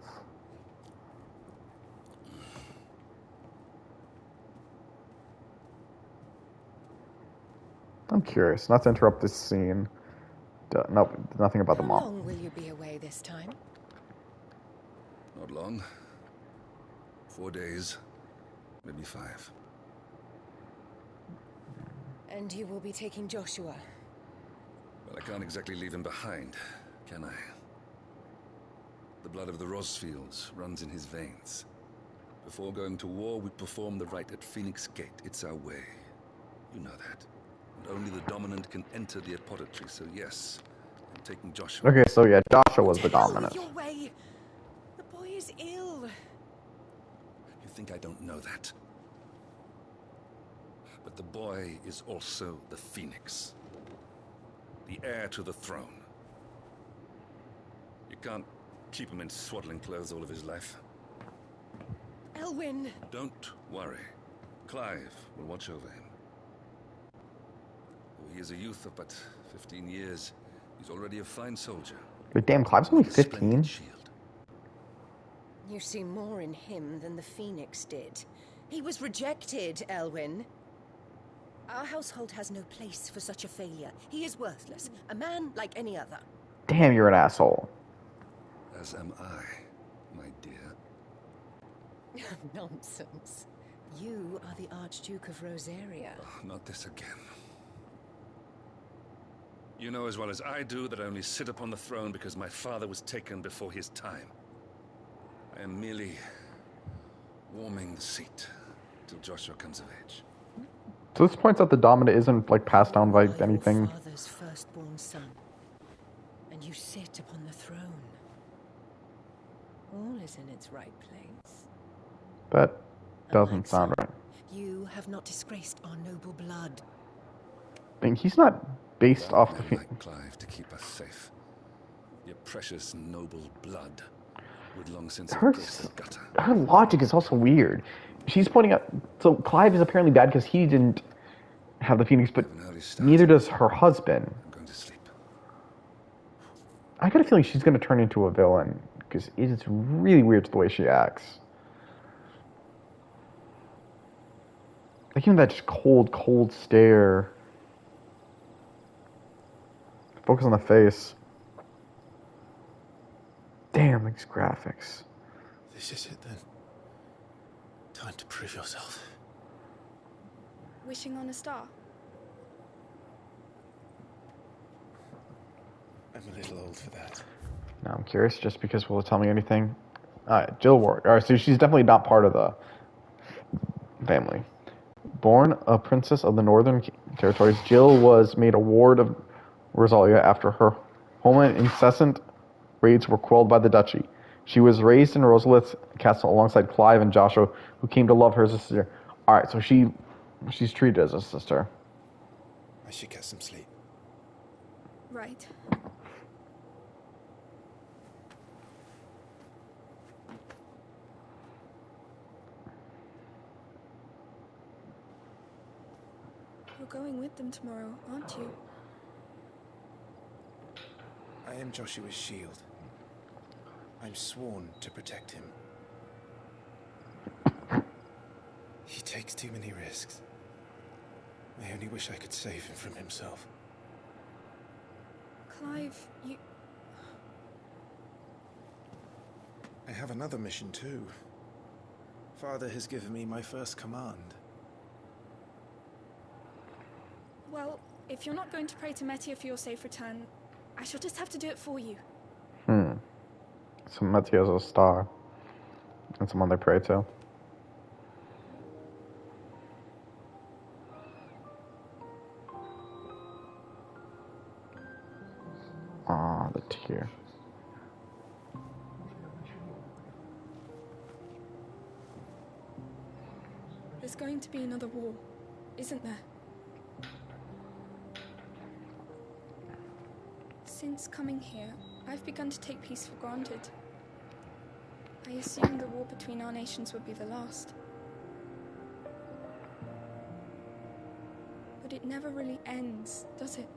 I'm curious. Not to interrupt this scene. Nope, nothing about the mom. How long will you be away this time? Not long. 4 days, maybe 5. And you will be taking Joshua? Well, I can't exactly leave him behind, can I? The blood of the Rosfields runs in his veins. Before going to war, we perform the rite at Phoenix Gate. It's our way. You know that. And only the dominant can enter the apothecary, so yes, I'm taking Joshua. Okay, so yeah, Joshua was the To hell dominant. with your way! The boy is ill. You think I don't know that? But the boy is also the Phoenix. The heir to the throne. You can't keep him in swaddling clothes all of his life. Elwyn! Don't worry. Clive will watch over him. Though he is a youth of but 15 years, he's already a fine soldier. But damn, Clive's only 15. You see more in him than the Phoenix did. He was rejected, Elwyn. Our household has no place for such a failure. He is worthless. A man like any other. Damn, you're an asshole. As am I, my dear. Nonsense. You are the Archduke of Rosaria. Oh, not this again. You know as well as I do that I only sit upon the throne because my father was taken before his time. I am merely warming the seat till Joshua comes of age. So this points out the dominant isn't like passed down by anything. Your father's firstborn son, and you sit upon the throne. All is in its right place. That doesn't sound right. You have not disgraced our noble blood. I mean, he's not based off the. Like Clive to keep us safe. Your precious noble blood would long since have graced the gutter. Her logic is also weird. She's pointing out. So Clive is apparently bad because he didn't have the Phoenix, but neither does her husband. I'm going to sleep. I got a feeling she's going to turn into a villain because it is really weird the way she acts. Like even that just cold stare. Focus on the face. Damn, these graphics. This is it then. Time to prove yourself. Wishing on a star? I'm a little old for that. Now I'm curious, just because will it tell me anything? Alright, Jill Warwick. Alright, so she's definitely not part of the family. Born a princess of the Northern Territories, Jill was made a ward of Rosalia after her homeland incessant raids were quelled by the duchy. She was raised in Rosalith's castle alongside Clive and Joshua, who came to love her as a sister. Alright, so she's treated as a sister. I should get some sleep. Right. You're going with them tomorrow, aren't you? I am Joshua's shield. I'm sworn to protect him. He takes too many risks. I only wish I could save him from himself. Clive, you... I have another mission too. Father has given me my first command. Well, if you're not going to pray to Metia for your safe return, I shall just have to do it for you. So Metia's a star. And someone they pray to. Ah, the tear. There's going to be another war, isn't there? Since coming here, I've begun to take peace for granted. I assumed the war between our nations would be the last. But it never really ends, does it?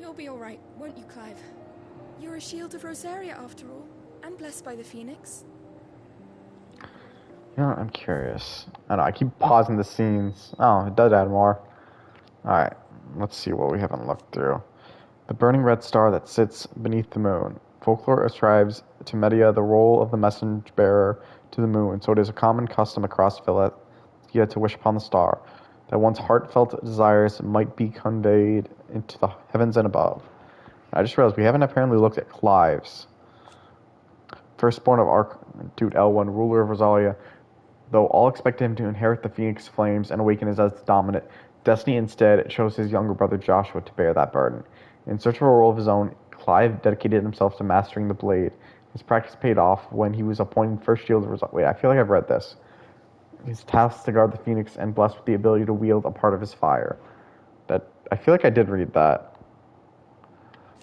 You'll be alright, won't you, Clive? You're a shield of Rosaria after all, and blessed by the Phoenix. You know, I'm curious. I know, I keep pausing the scenes. Oh, it does add more. Alright, let's see what we haven't looked through. The burning red star that sits beneath the moon. Folklore ascribes to Medea the role of the messenger bearer to the moon, so it is a common custom across Philadelphia to wish upon the star, that one's heartfelt desires might be conveyed into the heavens and above. I just realized we haven't apparently looked at Clive's. Firstborn of Archduke Elwyn, ruler of Rosalia, though all expected him to inherit the Phoenix flames and awaken as its dominant, destiny instead chose his younger brother Joshua to bear that burden. In search of a role of his own, Clive dedicated himself to mastering the blade. His practice paid off when he was appointed first shield of Rosalia. Wait, I feel like I've read this. He's tasked to guard the Phoenix and blessed with the ability to wield a part of his fire. I feel like I did read that.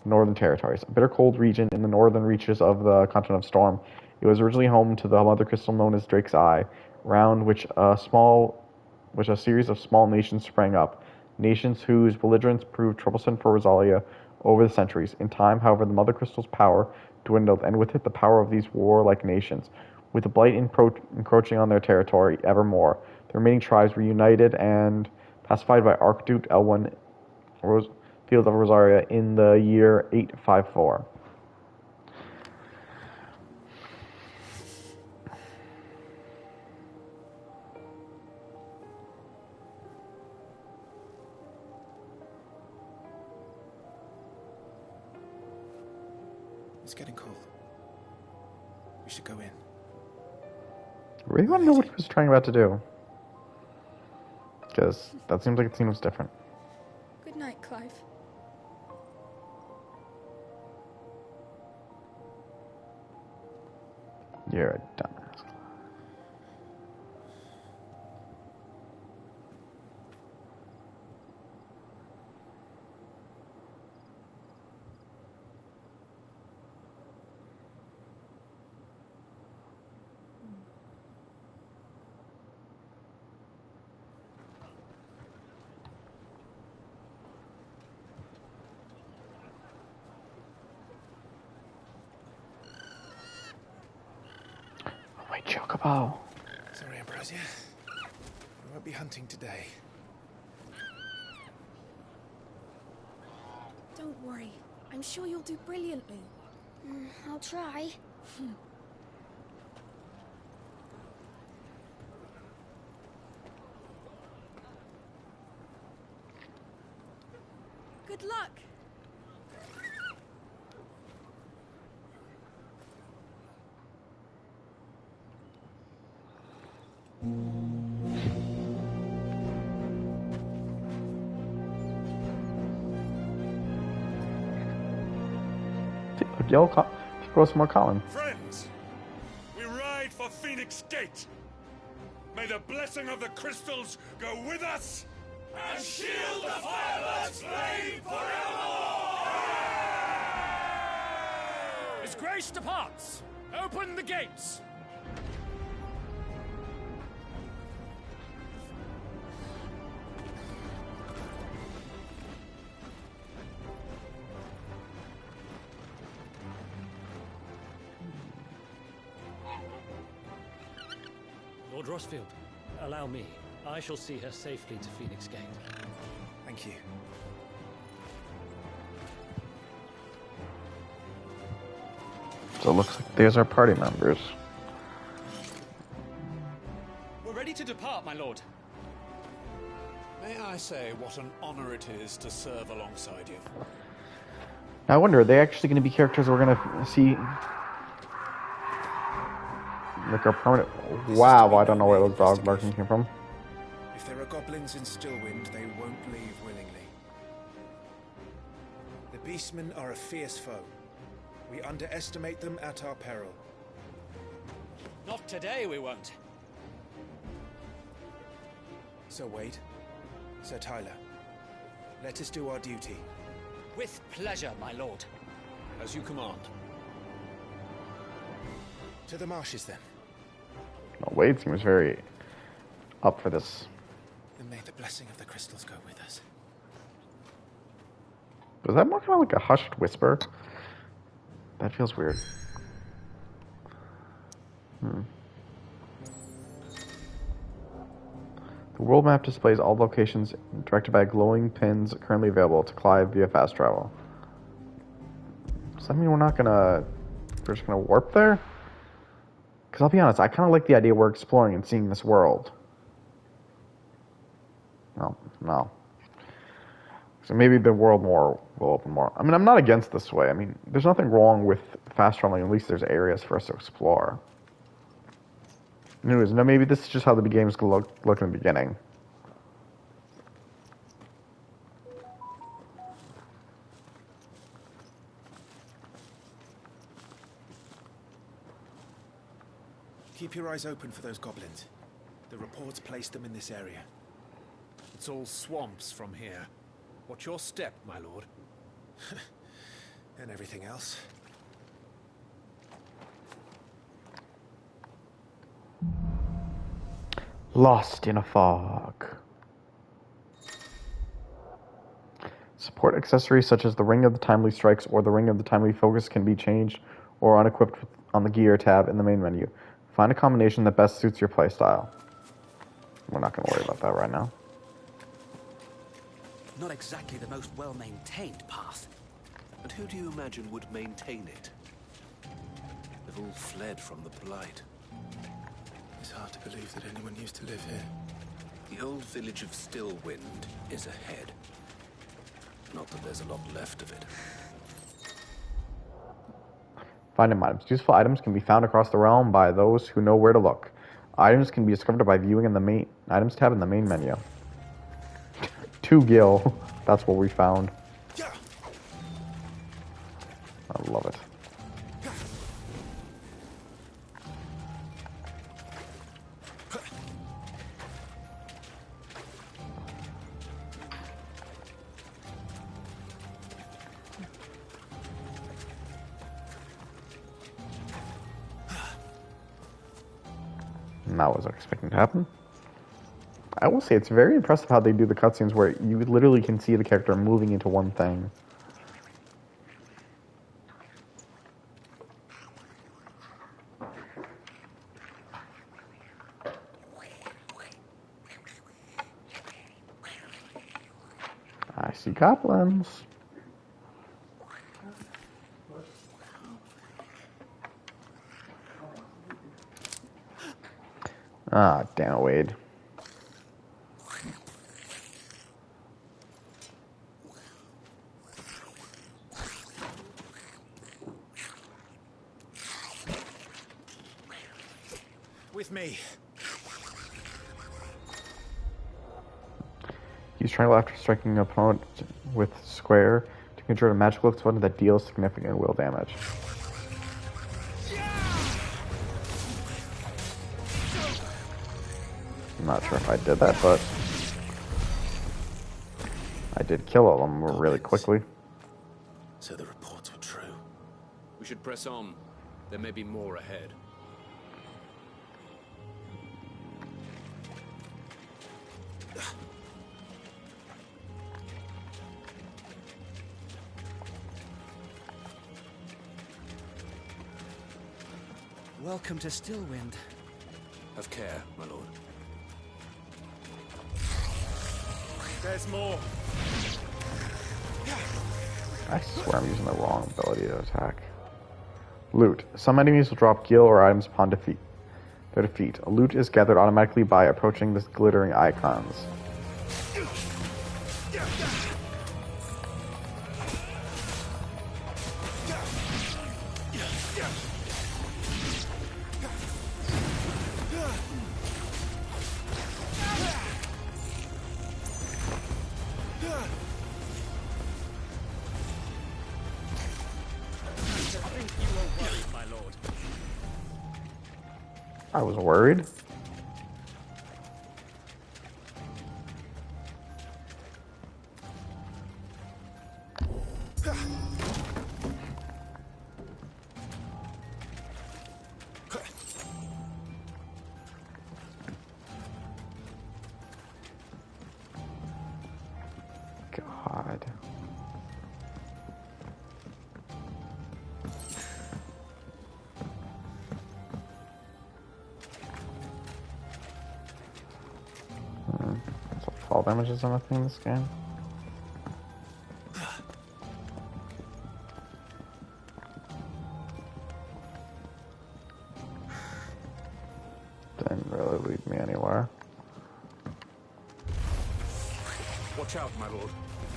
Northern Territories, a bitter cold region in the northern reaches of the continent of Storm. It was originally home to the mother crystal known as Drake's Eye, around which a series of small nations sprang up, nations whose belligerence proved troublesome for Rosalia over the centuries. In time, however, the mother crystal's power dwindled, and with it the power of these warlike nations. With the blight encroaching on their territory evermore, the remaining tribes were united and pacified by Archduke Elwyn Field of Rosaria in the year 854. It's getting cold. We should go in. I really want to know what he was trying about to do. Because that seems like it seems different. Good night, Clive. You're a dumbass. Oh, wait, Chocobo. Sorry, Ambrosia. We won't be hunting today. Don't worry. I'm sure you'll do brilliantly. I'll try. Good luck. Yo, throw some more Colin. Friends, we ride for Phoenix Gate. May the blessing of the crystals go with us and shield the Firebird's flame forevermore! His Grace departs. Open the gates. Lord Rossfield, allow me. I shall see her safely to Phoenix Gate. Thank you. So it looks like there's our party members. We're ready to depart, my lord. May I say what an honor it is to serve alongside you? I wonder, are they actually going to be characters we're going to see? Like our permanent... Wow, I don't know where those dog barking came from. If there are goblins in Stillwind, they won't leave willingly. The beastmen are a fierce foe. We underestimate them at our peril. Not today, we won't. Sir Wade, Sir Tyler, let us do our duty. With pleasure, my lord. As you command. To the marshes, then. No, Wade seems very up for this. And may the blessing of the crystals go with us. Was that more kind of like a hushed whisper? That feels weird. The world map displays all locations directed by glowing pins currently available to Clive via fast travel. Does that mean we're just gonna warp there? Because I'll be honest, I kind of like the idea we're exploring and seeing this world. No. So maybe the world will open more. I mean, I'm not against this way. I mean, there's nothing wrong with fast traveling. At least there's areas for us to explore. Anyways, no, maybe this is just how the game's gonna look in the beginning. Keep your eyes open for those goblins. The reports placed them in this area. It's all swamps from here. What's your step, my lord? And everything else. Lost in a fog. Support accessories such as the Ring of the Timely Strikes or the Ring of the Timely Focus can be changed or unequipped on the Gear tab in the main menu. Find a combination that best suits your playstyle. We're not going to worry about that right now. Not exactly the most well-maintained path. And who do you imagine would maintain it? They've all fled from the Blight. It's hard to believe that anyone used to live here. The old village of Stillwind is ahead. Not that there's a lot left of it. Finding items. Useful items can be found across the realm by those who know where to look. Items can be discovered by viewing in the main items tab in the main menu. 2 gil. That's what we found. I love it. Not what I was expecting to happen. I will say it's very impressive how they do the cutscenes where you literally can see the character moving into one thing. I see goblins. Ah, damn it, Wade. With me. Use triangle after striking an opponent with square to conjure a magical explosion that deals significant will damage. I'm not sure if I did that, but I did kill all of them really quickly. So the reports were true. We should press on. There may be more ahead. Welcome to Stillwind. Have care, my lord. There's more. I swear I'm using the wrong ability to attack. Loot. Some enemies will drop gil or items upon their defeat. A loot is gathered automatically by approaching the glittering icons. I was worried. God. fall damage is anything in this game. Didn't really lead me anywhere. Watch out, my lord.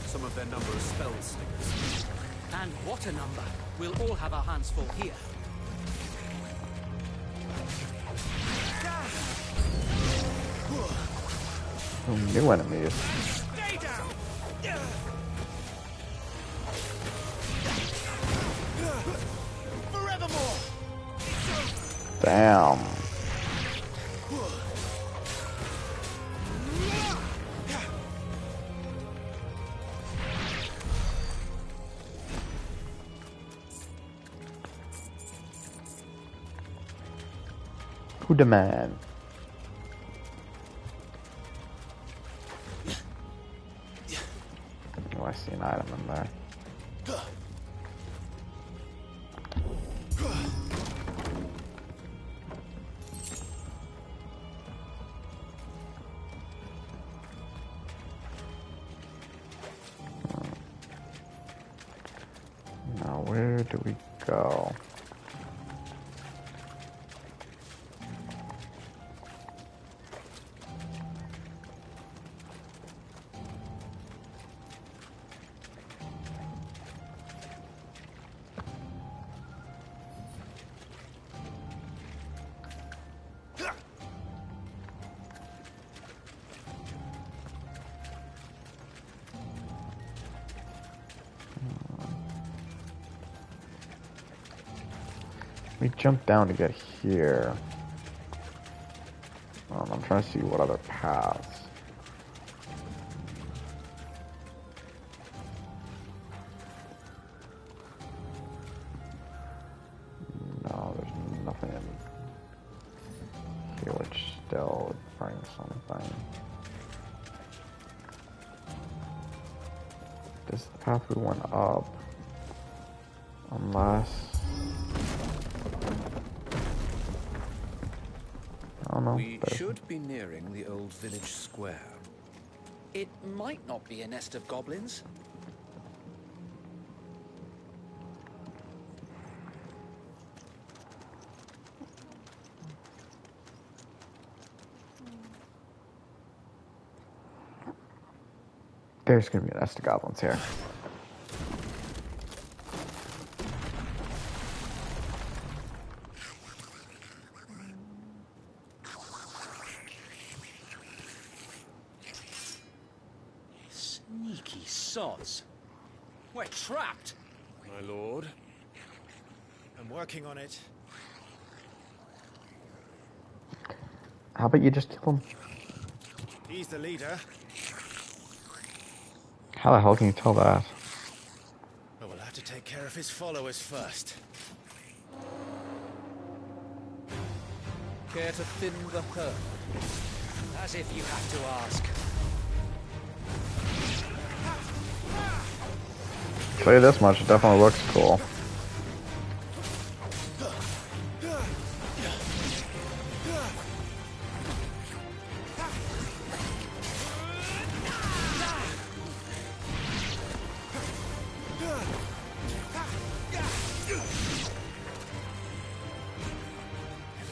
Some of their number are spell slingers. And what a number! We'll all have our hands full here. New enemies. Stay down! Forevermore! Damn. Who the man? Oh, I see an item in there. Now, where do we go? We jump down to get here. I'm trying to see what other paths. No, there's nothing in here which still brings something. This is the path we went up. Unless... We should be nearing the old village square. It might not be a nest of goblins. There's gonna be a nest of goblins here. Sneaky sods. We're trapped. My lord. I'm working on it. How about you just kill him? He's the leader. How the hell can you tell that? But we'll have to take care of his followers first. Care to thin the herd? As if you have to ask. Tell you this much, it definitely looks cool.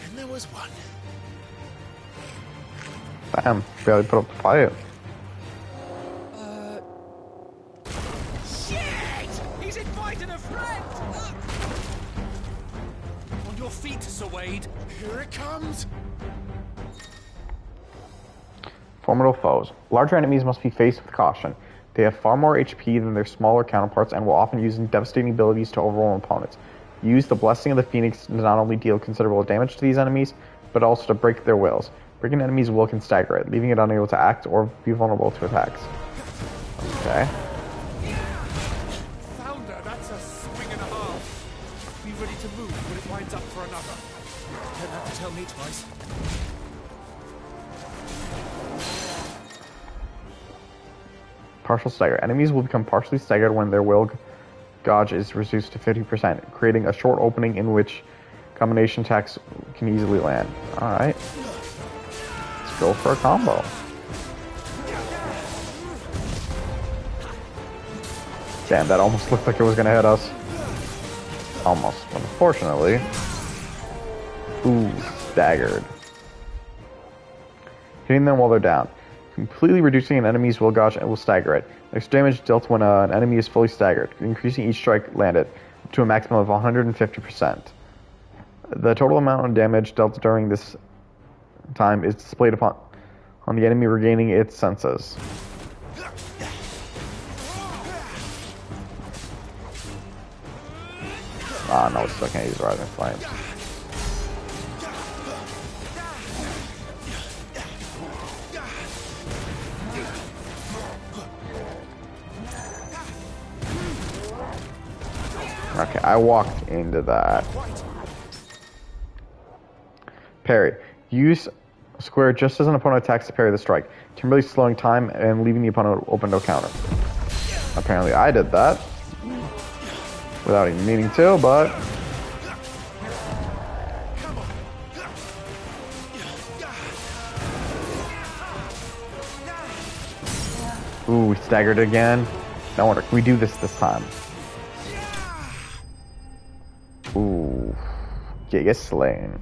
And there was one. Damn, barely put up the fight. Shit! He's invited a friend! On your feet, Sir Wade. Here it comes. Formidable foes. Larger enemies must be faced with caution. They have far more HP than their smaller counterparts and will often use devastating abilities to overwhelm opponents. Use the Blessing of the Phoenix to not only deal considerable damage to these enemies, but also to break their wills. Breaking an enemy's will can stagger it, leaving it unable to act or be vulnerable to attacks. Okay. Founder, that's a swing and a half. Be ready to move when it winds up for another. Don't have to tell me twice. Partial stagger. Enemies will become partially staggered when their will gauge is reduced to 50%, creating a short opening in which combination attacks can easily land. Alright. Let's go for a combo. Damn, that almost looked like it was gonna hit us. Almost, but unfortunately. Ooh, staggered. Hitting them while they're down. Completely reducing an enemy's will gauge and will stagger it. Next damage dealt when an enemy is fully staggered, increasing each strike landed to a maximum of 150%. The total amount of damage dealt during this time is displayed upon the enemy regaining its senses. Ah, no, still can't use Rising Flames. Okay, I walked into that. Parry. Use square just as an opponent attacks to parry the strike, temporarily slowing time and leaving the opponent open to counter. Apparently I did that. Without even meaning to, but... Ooh, we staggered again. No wonder. Can we do this time? Ooh. Giga slain.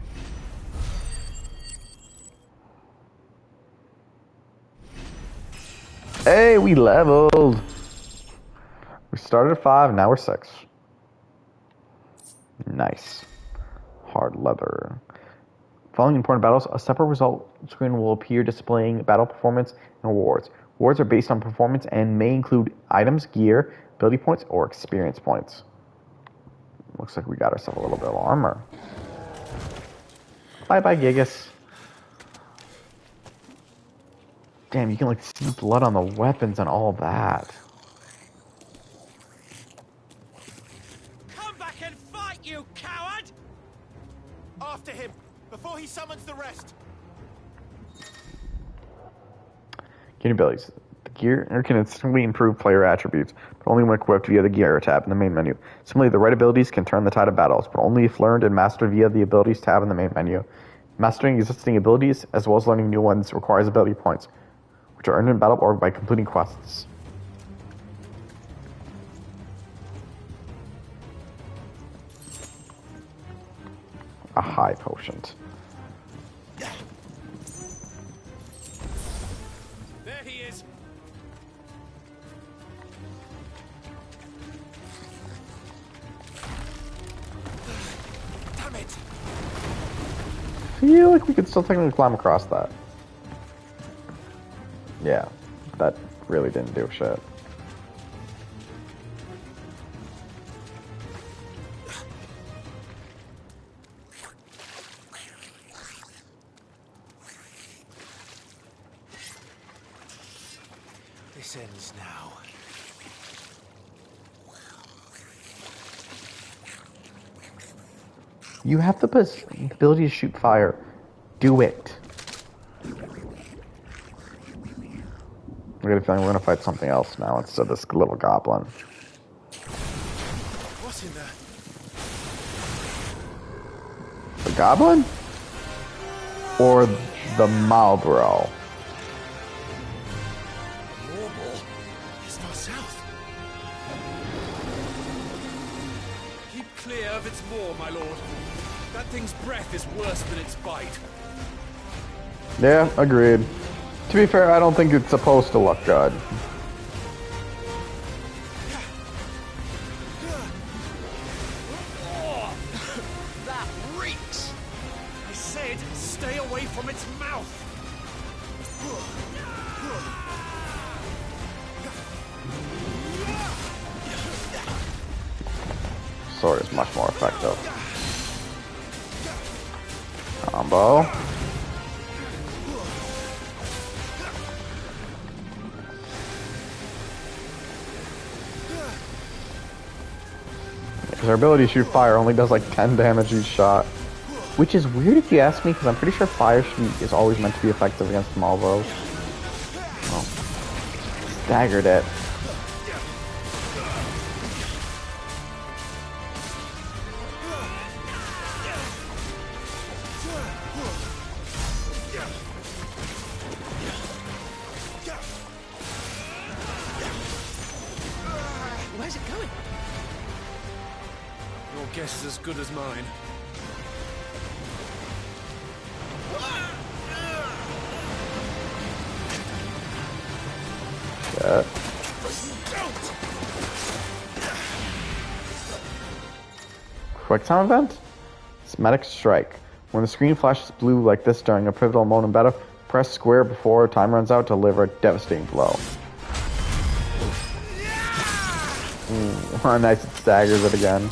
Hey, we leveled. We started at 5, now we're 6. Nice. Hard leather. Following important battles, a separate result screen will appear displaying battle performance and awards. Awards are based on performance and may include items, gear, ability points, or experience points. Looks like we got ourselves a little bit of armor. Bye-bye, Gigas. Damn, you can like see blood on the weapons and all that. Come back and fight, you coward! After him, before he summons the rest. Gear abilities. The gear can instantly improve player attributes, but only when equipped via the gear tab in the main menu. Similarly, the right abilities can turn the tide of battles, but only if learned and mastered via the abilities tab in the main menu. Mastering existing abilities, as well as learning new ones, requires ability points, which are earned in battle or by completing quests. A high potion. There he is. Damn it. I feel like we could still technically climb across that. Yeah, that really didn't do shit. This ends now. You have the ability to shoot fire. Do it. I got a feeling we're gonna fight something else now instead of this little goblin. What's in there? The goblin? Or the Marlborough? Warble? It's not south. Keep clear of its maw, my lord. That thing's breath is worse than its bite. Yeah, agreed. To be fair, I don't think it's supposed to look good. Oh, that reeks! I said stay away from its mouth! Sword is much more effective. Combo. Because our ability to shoot fire only does like 10 damage each shot. Which is weird if you ask me, because I'm pretty sure fire is always meant to be effective against Malvo. Oh. Staggered it. guess is as good as mine. Quick time event? Semantic strike. When the screen flashes blue like this during a pivotal moment in battle, press square before time runs out to deliver a devastating blow. Nice, it staggers it again.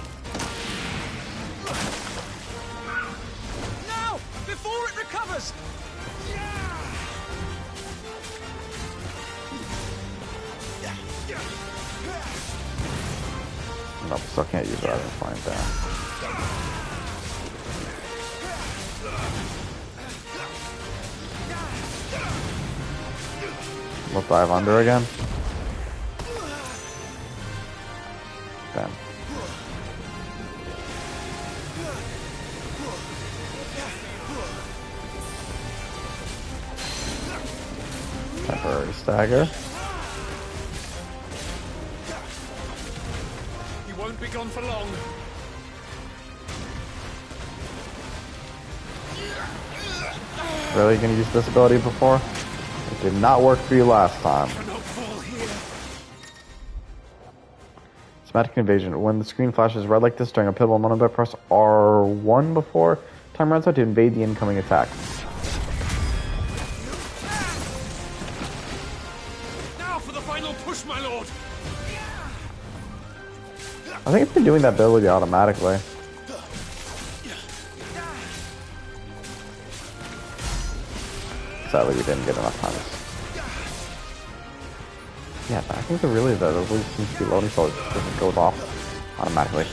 Now! Before it recovers! Nope, still can't use that. It's fine there. We'll dive under again. Damn. Temporary stagger. You won't be gone for long. Really gonna use this ability before? It did not work for you last time. Semantic invasion. When the screen flashes red like this during a pivotal moment, press R1 before time runs out to invade the incoming attack. Now for the final push, my lord. I think it's been doing that ability automatically. Sadly, we didn't get enough time. Yeah, but I think the ability seems to be loading, so it just goes off automatically.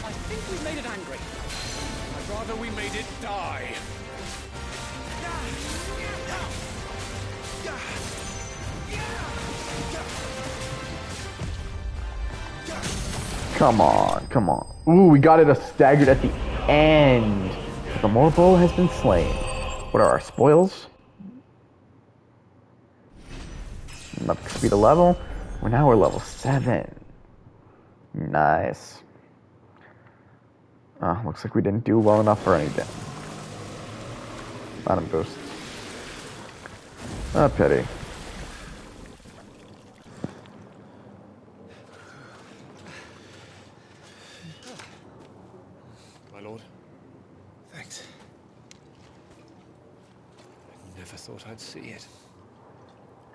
I think we made it angry. I'd rather we made it die. Come on, come on. Ooh, we got it a staggered at the end. The Morbull has been slain. What are our spoils? Up speed of level. We're level 7. Nice. Looks like we didn't do well enough for anything. Bottom boosts. A pity. My lord. Thanks. I never thought I'd see it.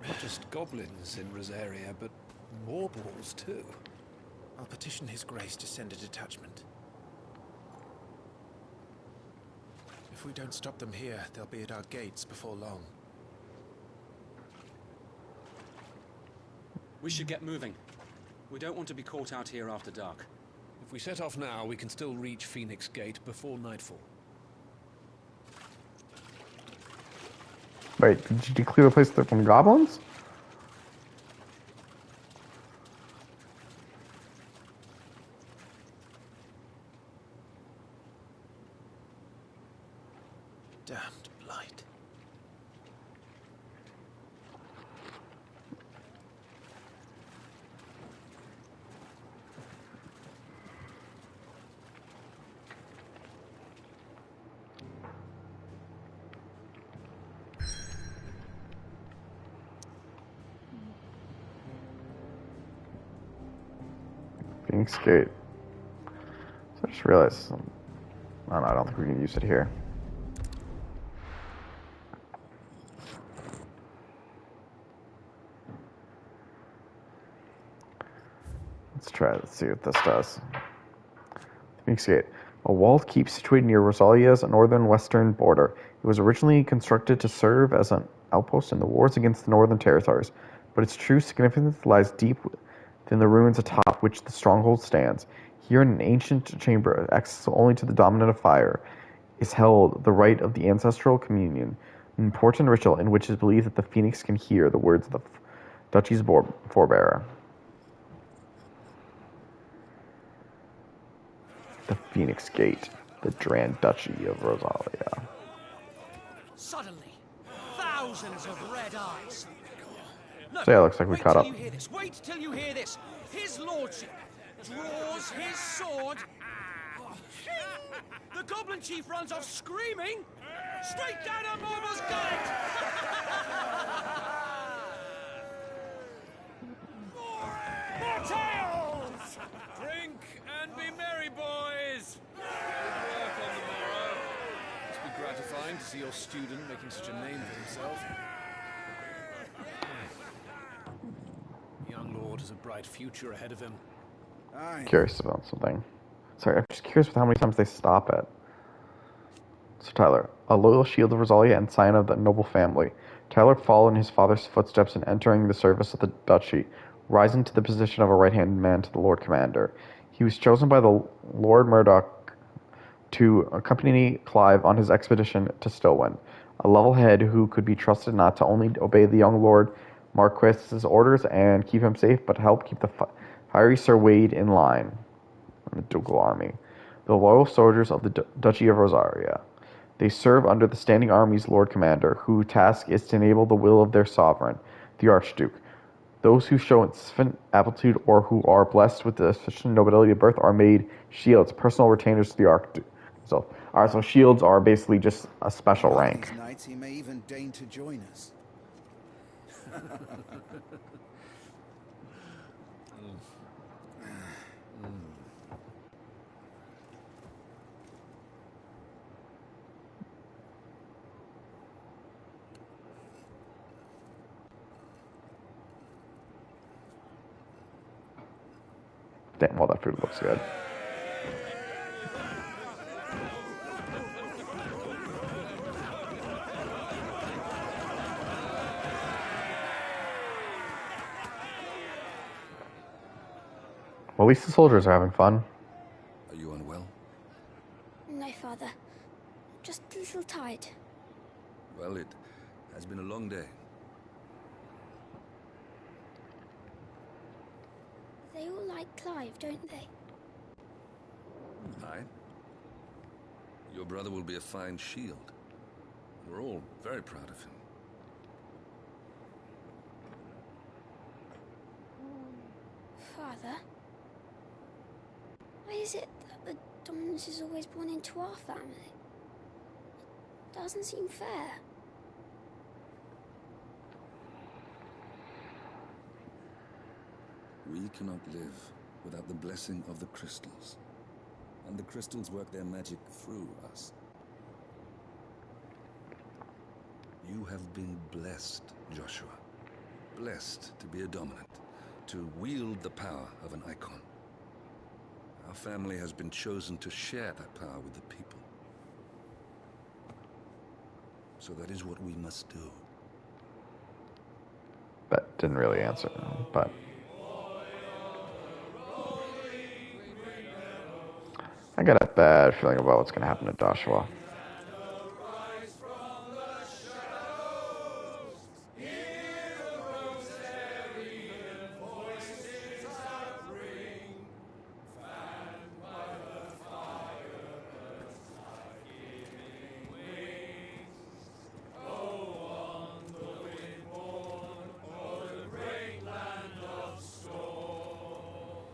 Not just goblins in Rosaria, but Morbulls too. I'll petition His Grace to send a detachment. If we don't stop them here, they'll be at our gates before long. We should get moving. We don't want to be caught out here after dark. If we set off now, we can still reach Phoenix Gate before nightfall. Wait, did you clear the place from goblins? Damned blight. Phoenix Gate. So I just realized, I don't think we can use it here. Let's try it. Let's see what this does. Phoenix Gate. A walled keep situated near Rosalia's northern western border. It was originally constructed to serve as an outpost in the wars against the northern territories, but its true significance lies deep within the ruins atop which the stronghold stands. Here in an ancient chamber, access only to the dominant of fire, is held the rite of the ancestral communion, an important ritual in which it is believed that the phoenix can hear the words of the duchy's forebearer. the Phoenix Gate, the Grand Duchy of Rosalia. Suddenly, thousands of red eyes. No, So yeah, looks like we wait caught till up. you hear this. Wait till you hear this. His lordship draws his sword. The goblin chief runs off screaming, straight down a Morble's gullet. More tales! Drink and be merry, boys! Good work on the morrow. Must be gratifying to see your student making such a name for himself. The young lord has a bright future ahead of him. Curious about something. Sorry, I'm just curious with how many times they stop it. So Tyler, a loyal shield of Rosalia and scion of the noble family. Tyler followed in his father's footsteps in entering the service of the duchy, rising to the position of a right-handed man to the Lord Commander. He was chosen by the Lord Murdoch to accompany Clive on his expedition to Stillwind, a level head who could be trusted not to only obey the young Lord Marquis's orders and keep him safe, but help keep the fiery Sir Wade in line. The ducal army, the loyal soldiers of the Duchy of Rosaria. They serve under the standing army's Lord Commander, whose task is to enable the will of their sovereign, the Archduke. Those who show sufficient aptitude or who are blessed with the sufficient nobility of birth are made shields, personal retainers to the Archduke. So shields are basically just a special rank. These nights he may even deign to join us. Damn, well, that food looks good. Well, at least the soldiers are having fun. Are you unwell? No, Father. Just a little tired. Well, it has been a long day. They all like Clive, don't they? Aye. Your brother will be a fine shield. We're all very proud of him. Father? Why is it that the dominance is always born into our family? It doesn't seem fair. We cannot live without the blessing of the crystals. And the crystals work their magic through us. You have been blessed, Joshua. Blessed to be a dominant, to wield the power of an icon. Our family has been chosen to share that power with the people. So that is what we must do. That didn't really answer, but I got a bad feeling about what's going to happen to Joshua.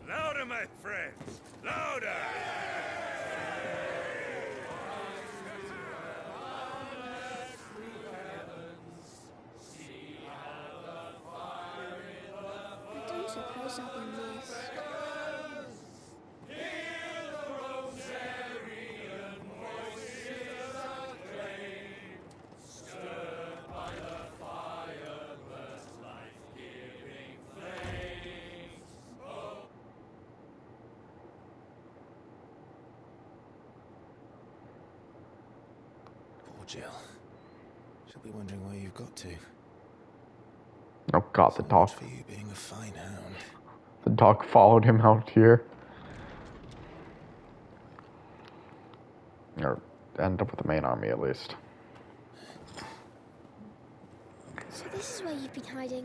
Louder, my friends! Louder! I don't suppose I'll be missed. Poor Jill. She'll be wondering where you've got to. Oh god, the dog. For you being a fine hound. The dog followed him out here. Or end up with the main army at least. So this is where you've been hiding.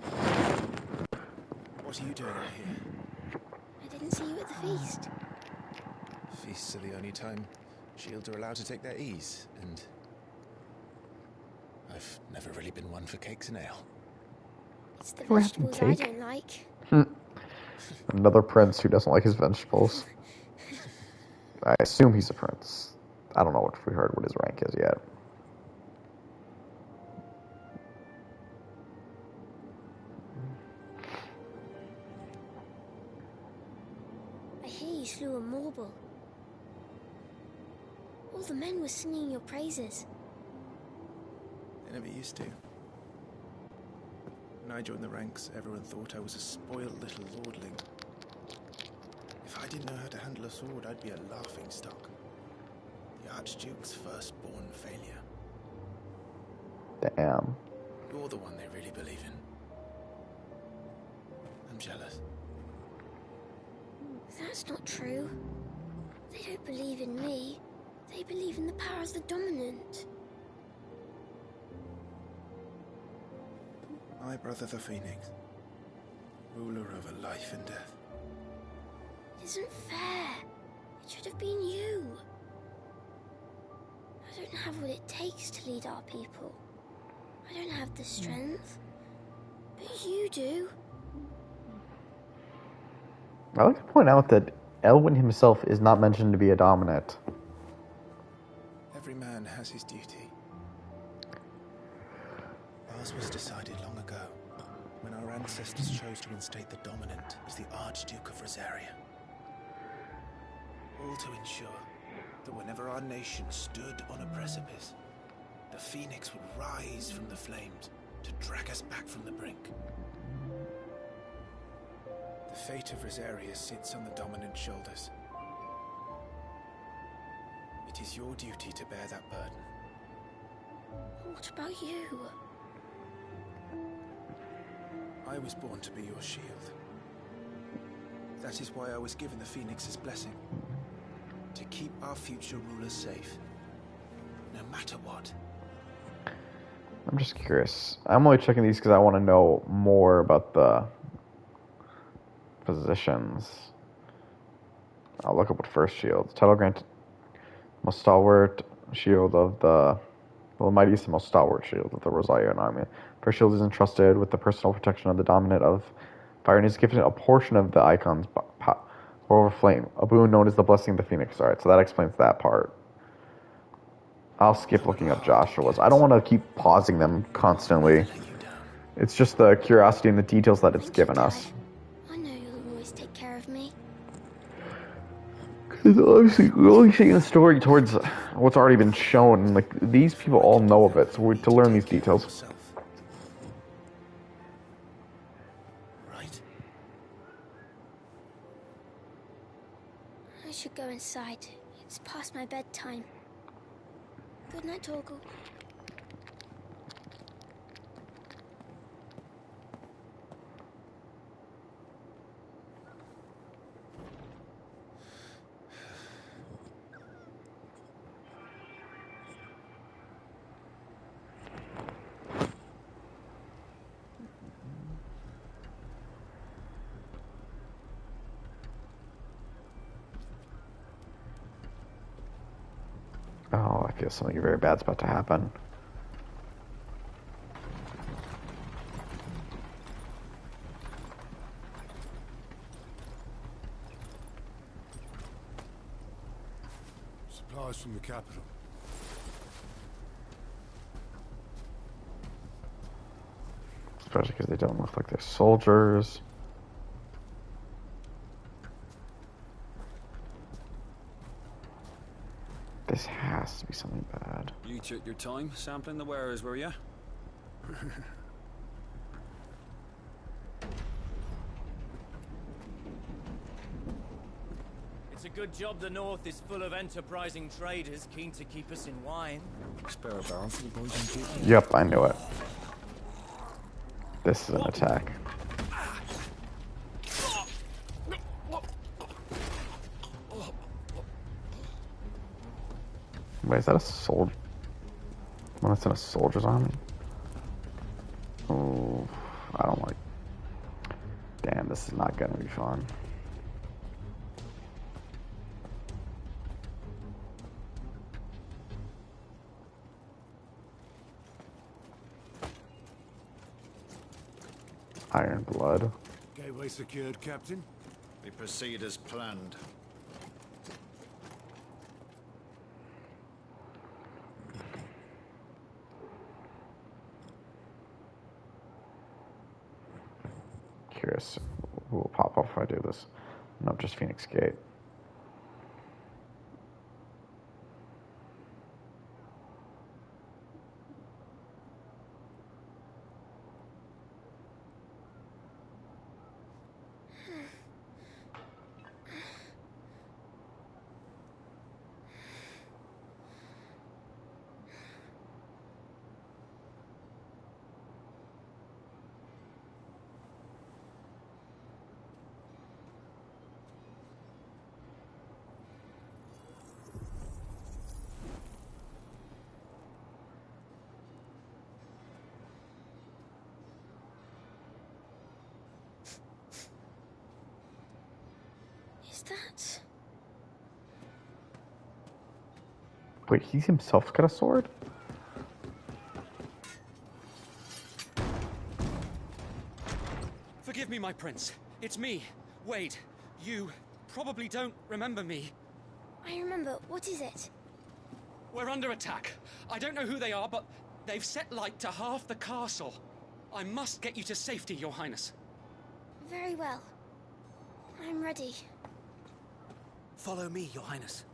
What are you doing out here? I didn't see you at the feast. feasts are the only time shields are allowed to take their ease, and I've never really been one for cakes and ale. It's the We're having vegetables I cake? don't like. Another prince who doesn't like his vegetables. I assume he's a prince. I don't know if we heard what his rank is yet. I hear you slew a Morble. All the men were singing your praises. They never used to. When I joined the ranks, everyone thought I was a spoiled little lordling. If I didn't know how to handle a sword, I'd be a laughingstock. The Archduke's firstborn failure. Damn. You're the one they really believe in. I'm jealous. That's not true. They don't believe in me. They believe in the power of the dominant. My brother the Phoenix, ruler over life and death. It isn't fair. It should have been you. I don't have what it takes to lead our people. I don't have the strength. But you do. I like to point out that Elwyn himself is not mentioned to be a dominant. Every man has his duty. Ours was decided long ago, when our ancestors chose to instate the dominant as the Archduke of Rosaria. All to ensure that whenever our nation stood on a precipice, the Phoenix would rise from the flames to drag us back from the brink. The fate of Rosaria sits on the dominant's shoulders. It is your duty to bear that burden. What about you? I was born to be your shield. That is why I was given the Phoenix's blessing. To keep our future rulers safe. No matter what. I'm just curious. I'm only checking these because I want to know more about the positions. I'll look up what first shield. Title granted most stalwart shield of the mightiest and most stalwart shield of the Rosarian army. First shield is entrusted with the personal protection of the dominant of fire and is given a portion of the icon's power over flame, a boon known as the blessing of the Phoenix. Alright, so that explains that part. I'll skip looking up Joshua's. I don't want to keep pausing them constantly. It's just the curiosity and the details that it's given us. I know you'll always take care of me. Because obviously, we're only seeing the story towards what's already been shown. Like, these people all know of it, so we're to learn these details. Right? I should go inside. It's past my bedtime. Good night, Torgal. Oh, I feel something very bad's about to happen. Supplies from the capital. Especially because they don't look like they're soldiers. This has to be something bad. You took your time sampling the wares, were you? It's a good job the North is full of enterprising traders keen to keep us in wine. Spare a barrel for the boys and people. Yep, I knew it. This is an attack. Wait, is that a soldier? Well, that's in a soldier's army? Oh, I don't like... Damn, this is not gonna be fun. Iron Blood. Gateway secured, Captain. We proceed as planned. Curious who will pop up if I do this. No, just Phoenix Gate. Is that... Wait, he himself got a sword? Forgive me, my prince. It's me, Wade. You probably don't remember me. I remember. What is it? We're under attack. I don't know who they are, but they've set light to half the castle. I must get you to safety, Your Highness. Very well. I'm ready. Follow me, Your Highness.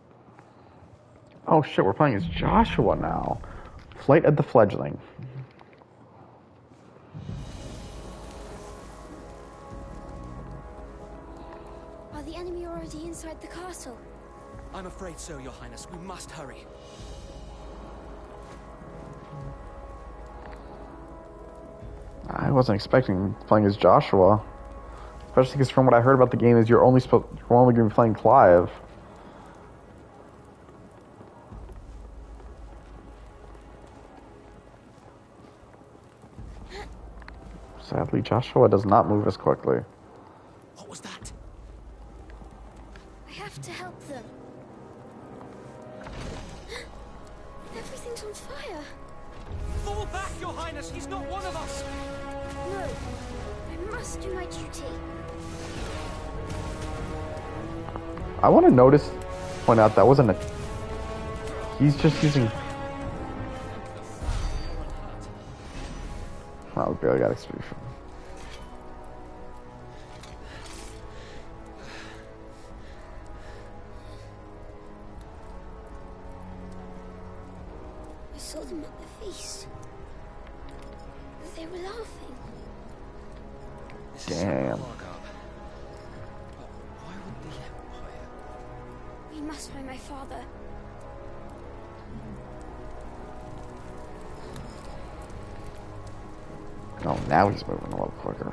Oh shit, we're playing as Joshua now. Flight of the Fledgling. Are the enemy already inside the castle? I'm afraid so, Your Highness. We must hurry. I wasn't expecting playing as Joshua. Especially because from what I heard about the game is you're only going to be playing Clive. Sadly, Joshua does not move as quickly. What was that? I have to help them. Everything's on fire. Fall back, Your Highness! He's not one of us! No, I must do my duty. I want to point out that wasn't a... He's just using... Oh, we barely got XP from... I saw them at the feast. They were laughing. Damn. We must find my father. Oh, now he's moving a little quicker.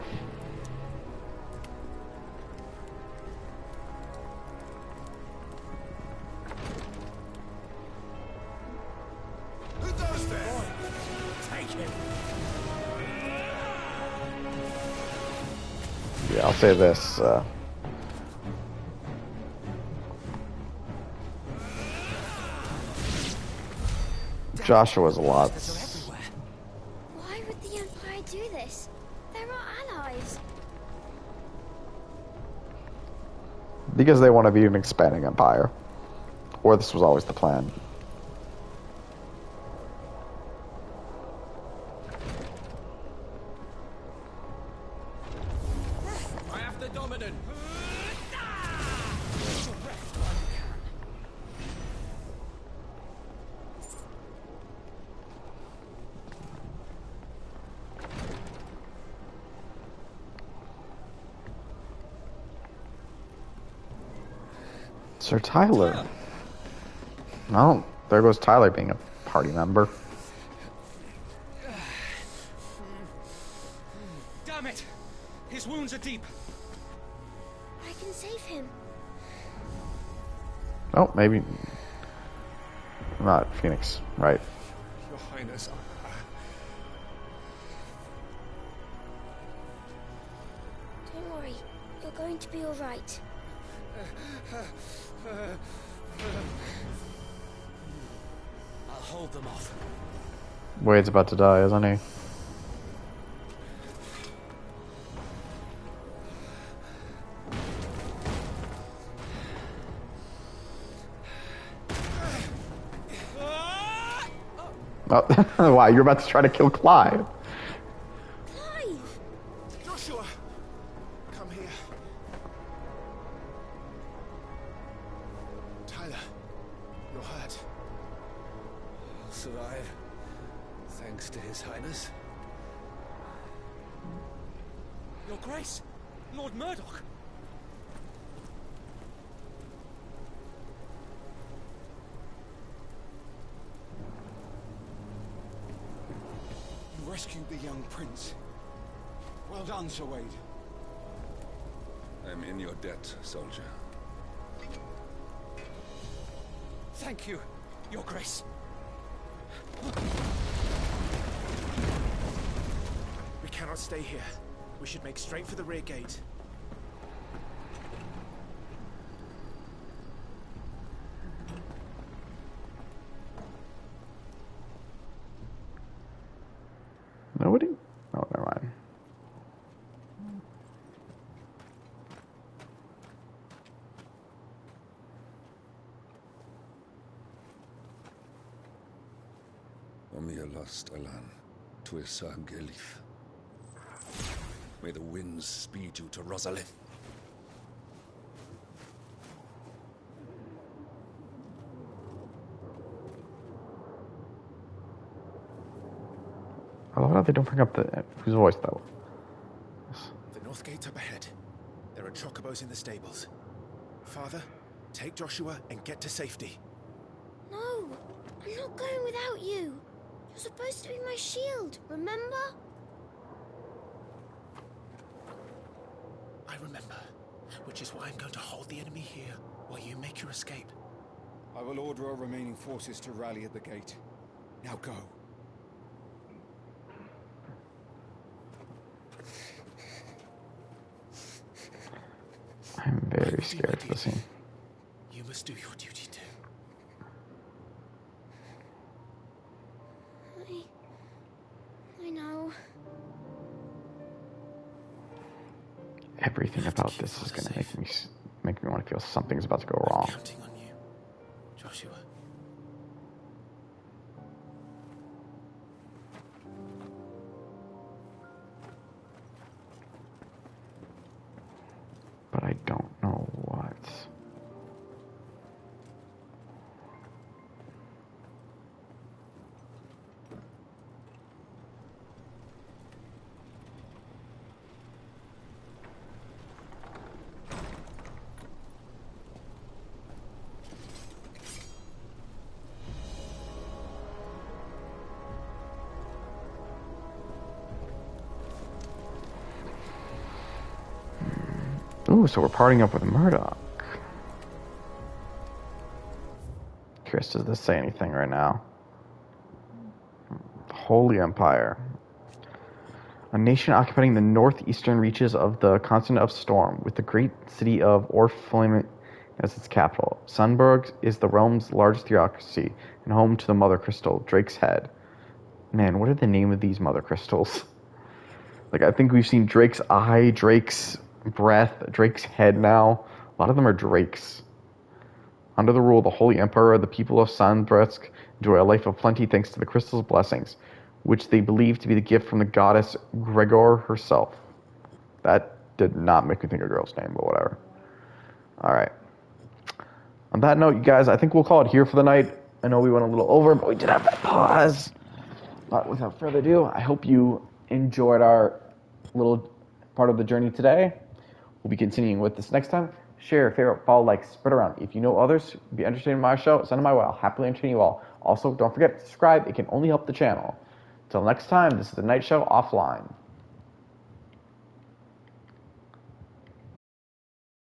Who does that? Take him. Yeah, I'll say this. Joshua's a lot. Why would the Empire do this? They're our allies. Because they want to be an expanding empire. Or this was always the plan. I have the dominant. Sir Tyler. No, there goes Tyler being a party member. Damn it! His wounds are deep. I can save him. Oh, maybe not Phoenix, right? Your Highness, Don't worry. You're going to be all right. I'll hold them off. Wade's about to die, isn't he? Oh, wow, you're about to try to kill Clive. Clive! Joshua! Come here. Tyler, you're hurt. I'll survive. Thanks to His Highness. Your Grace! Lord Murdoch! You rescued the young prince. Well done, Sir Wade. I'm in your debt, soldier. Thank you, Your Grace. We cannot stay here. We should make straight for the rear gate. Nobody? Oh, never mind. Omnia lost Alan, Tuisa Gelith. May the winds speed you to Rosalith. I love how they don't bring up the whose voice though. The north gate's up ahead. There are chocobos in the stables. Father, take Joshua and get to safety. No, I'm not going without you. You're supposed to be my shield, remember? I remember, which is why I'm going to hold the enemy here while you make your escape. I will order our remaining forces to rally at the gate. Now go. I'm very scared of the scene. You must do your duty too. I know. Everything about this is going to make me want to feel something's about to go wrong. Counting on you, Joshua. But I don't know what. Ooh, so we're parting up with Murdoch. Curious, does this say anything right now? The Holy Empire. A nation occupying the northeastern reaches of the continent of Storm, with the great city of Orpheum as its capital. Sunburg is the realm's largest theocracy and home to the Mother Crystal, Drake's Head. Man, what are the name of these Mother Crystals? Like, I think we've seen Drake's Eye, Drake's Breath, Drake's Head now. A lot of them are Drakes. Under the rule of the Holy Emperor, the people of Sanbresk enjoy a life of plenty thanks to the crystal's blessings, which they believe to be the gift from the goddess Gregor herself. That did not make me think of a girl's name, but whatever. Alright. On that note, you guys, I think we'll call it here for the night. I know we went a little over, but we did have that pause. But without further ado, I hope you enjoyed our little part of the journey today. We'll be continuing with this next time. Share, favorite, follow, like, spread around. If you know others who would be interested in my show, send them my way. I'll happily entertain you all. Also, don't forget to subscribe. It can only help the channel. Till next time, this is The Night Show Offline.